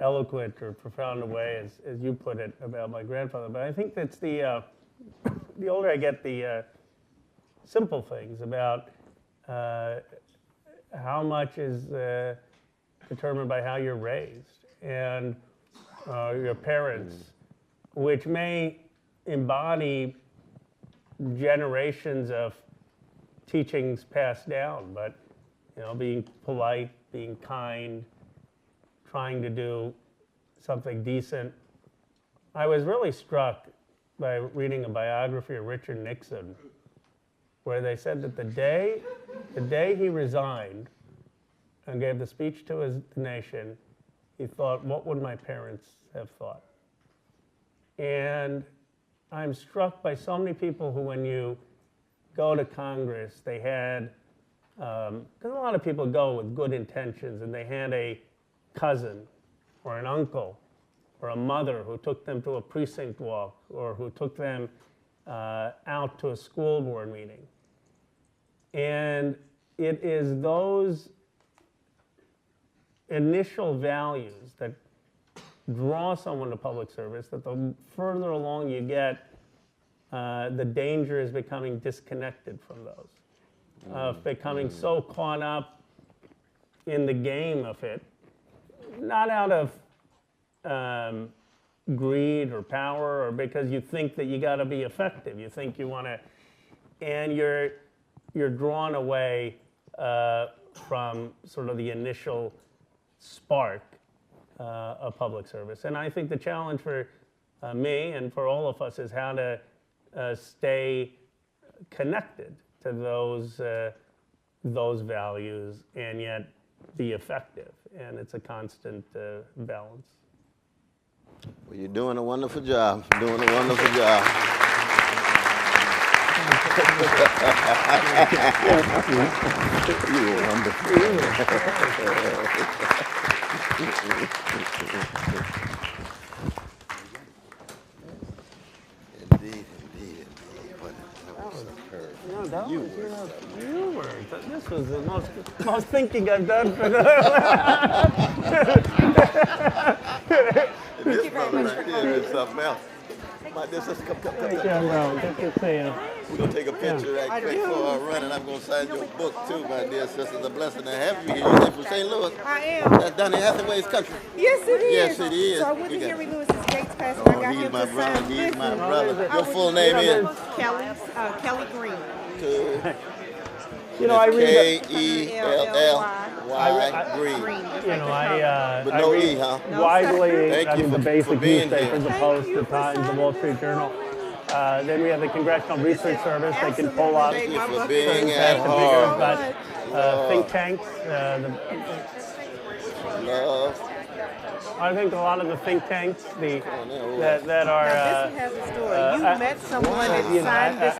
eloquent or profound a way as you put it about my grandfather, but I think that's the older I get, the simple things about how much is determined by how you're raised and your parents, which may embody generations of teachings passed down, but you know, being polite, being kind, trying to do something decent. I was really struck by reading a biography of Richard Nixon, where they said that the day he resigned and gave the speech to his nation, he thought, what would my parents have thought? And I'm struck by so many people who, when you go to Congress, they had, because a lot of people go with good intentions, and they had a cousin or an uncle or a mother who took them to a precinct walk or who took them out to a school board meeting. And it is those initial values that draw someone to public service, that the further along you get, the danger is becoming disconnected from those, of becoming so caught up in the game of it not out of greed or power or because you think that you got to be effective. You think you want to, and you're drawn away from sort of the initial spark of public service. And I think the challenge for me and for all of us is how to stay connected to those values and yet be effective. And it's a constant balance. Well, you're doing a wonderful job. Doing a wonderful job. You were wonderful. Indeed. What was superb. No, that was, you were. This was the most thinking I've done for the. This brother right there is something else. This is come. Thank you, bro. Good to see you. We're going to take a picture right quick before I run, and I'm going to sign your book too, my dear sister. It's a blessing to have you here. You're from St. Louis. I am. That's Donny Hathaway's country. Yes, it is. Yes, it is. So I went We to got- Henry Lewis's Gates Pass, and I got He's him my to brother. sign. He's my Listen, brother. I Your was full name is? Kelly Green. You know, I read. K-E-L-L-Y Green. You know, But I no read E, huh? widely Thank I you mean, for- the basic for being newspapers, here. the Post, the Times, the Wall Street Journal. Then we have the Congressional Research Service. They can pull up Thank you for certain being facts at and figures, home. but think tanks. Love. I think a lot of the think tanks, that are. Now, this one has a story. You met someone that you know, signed this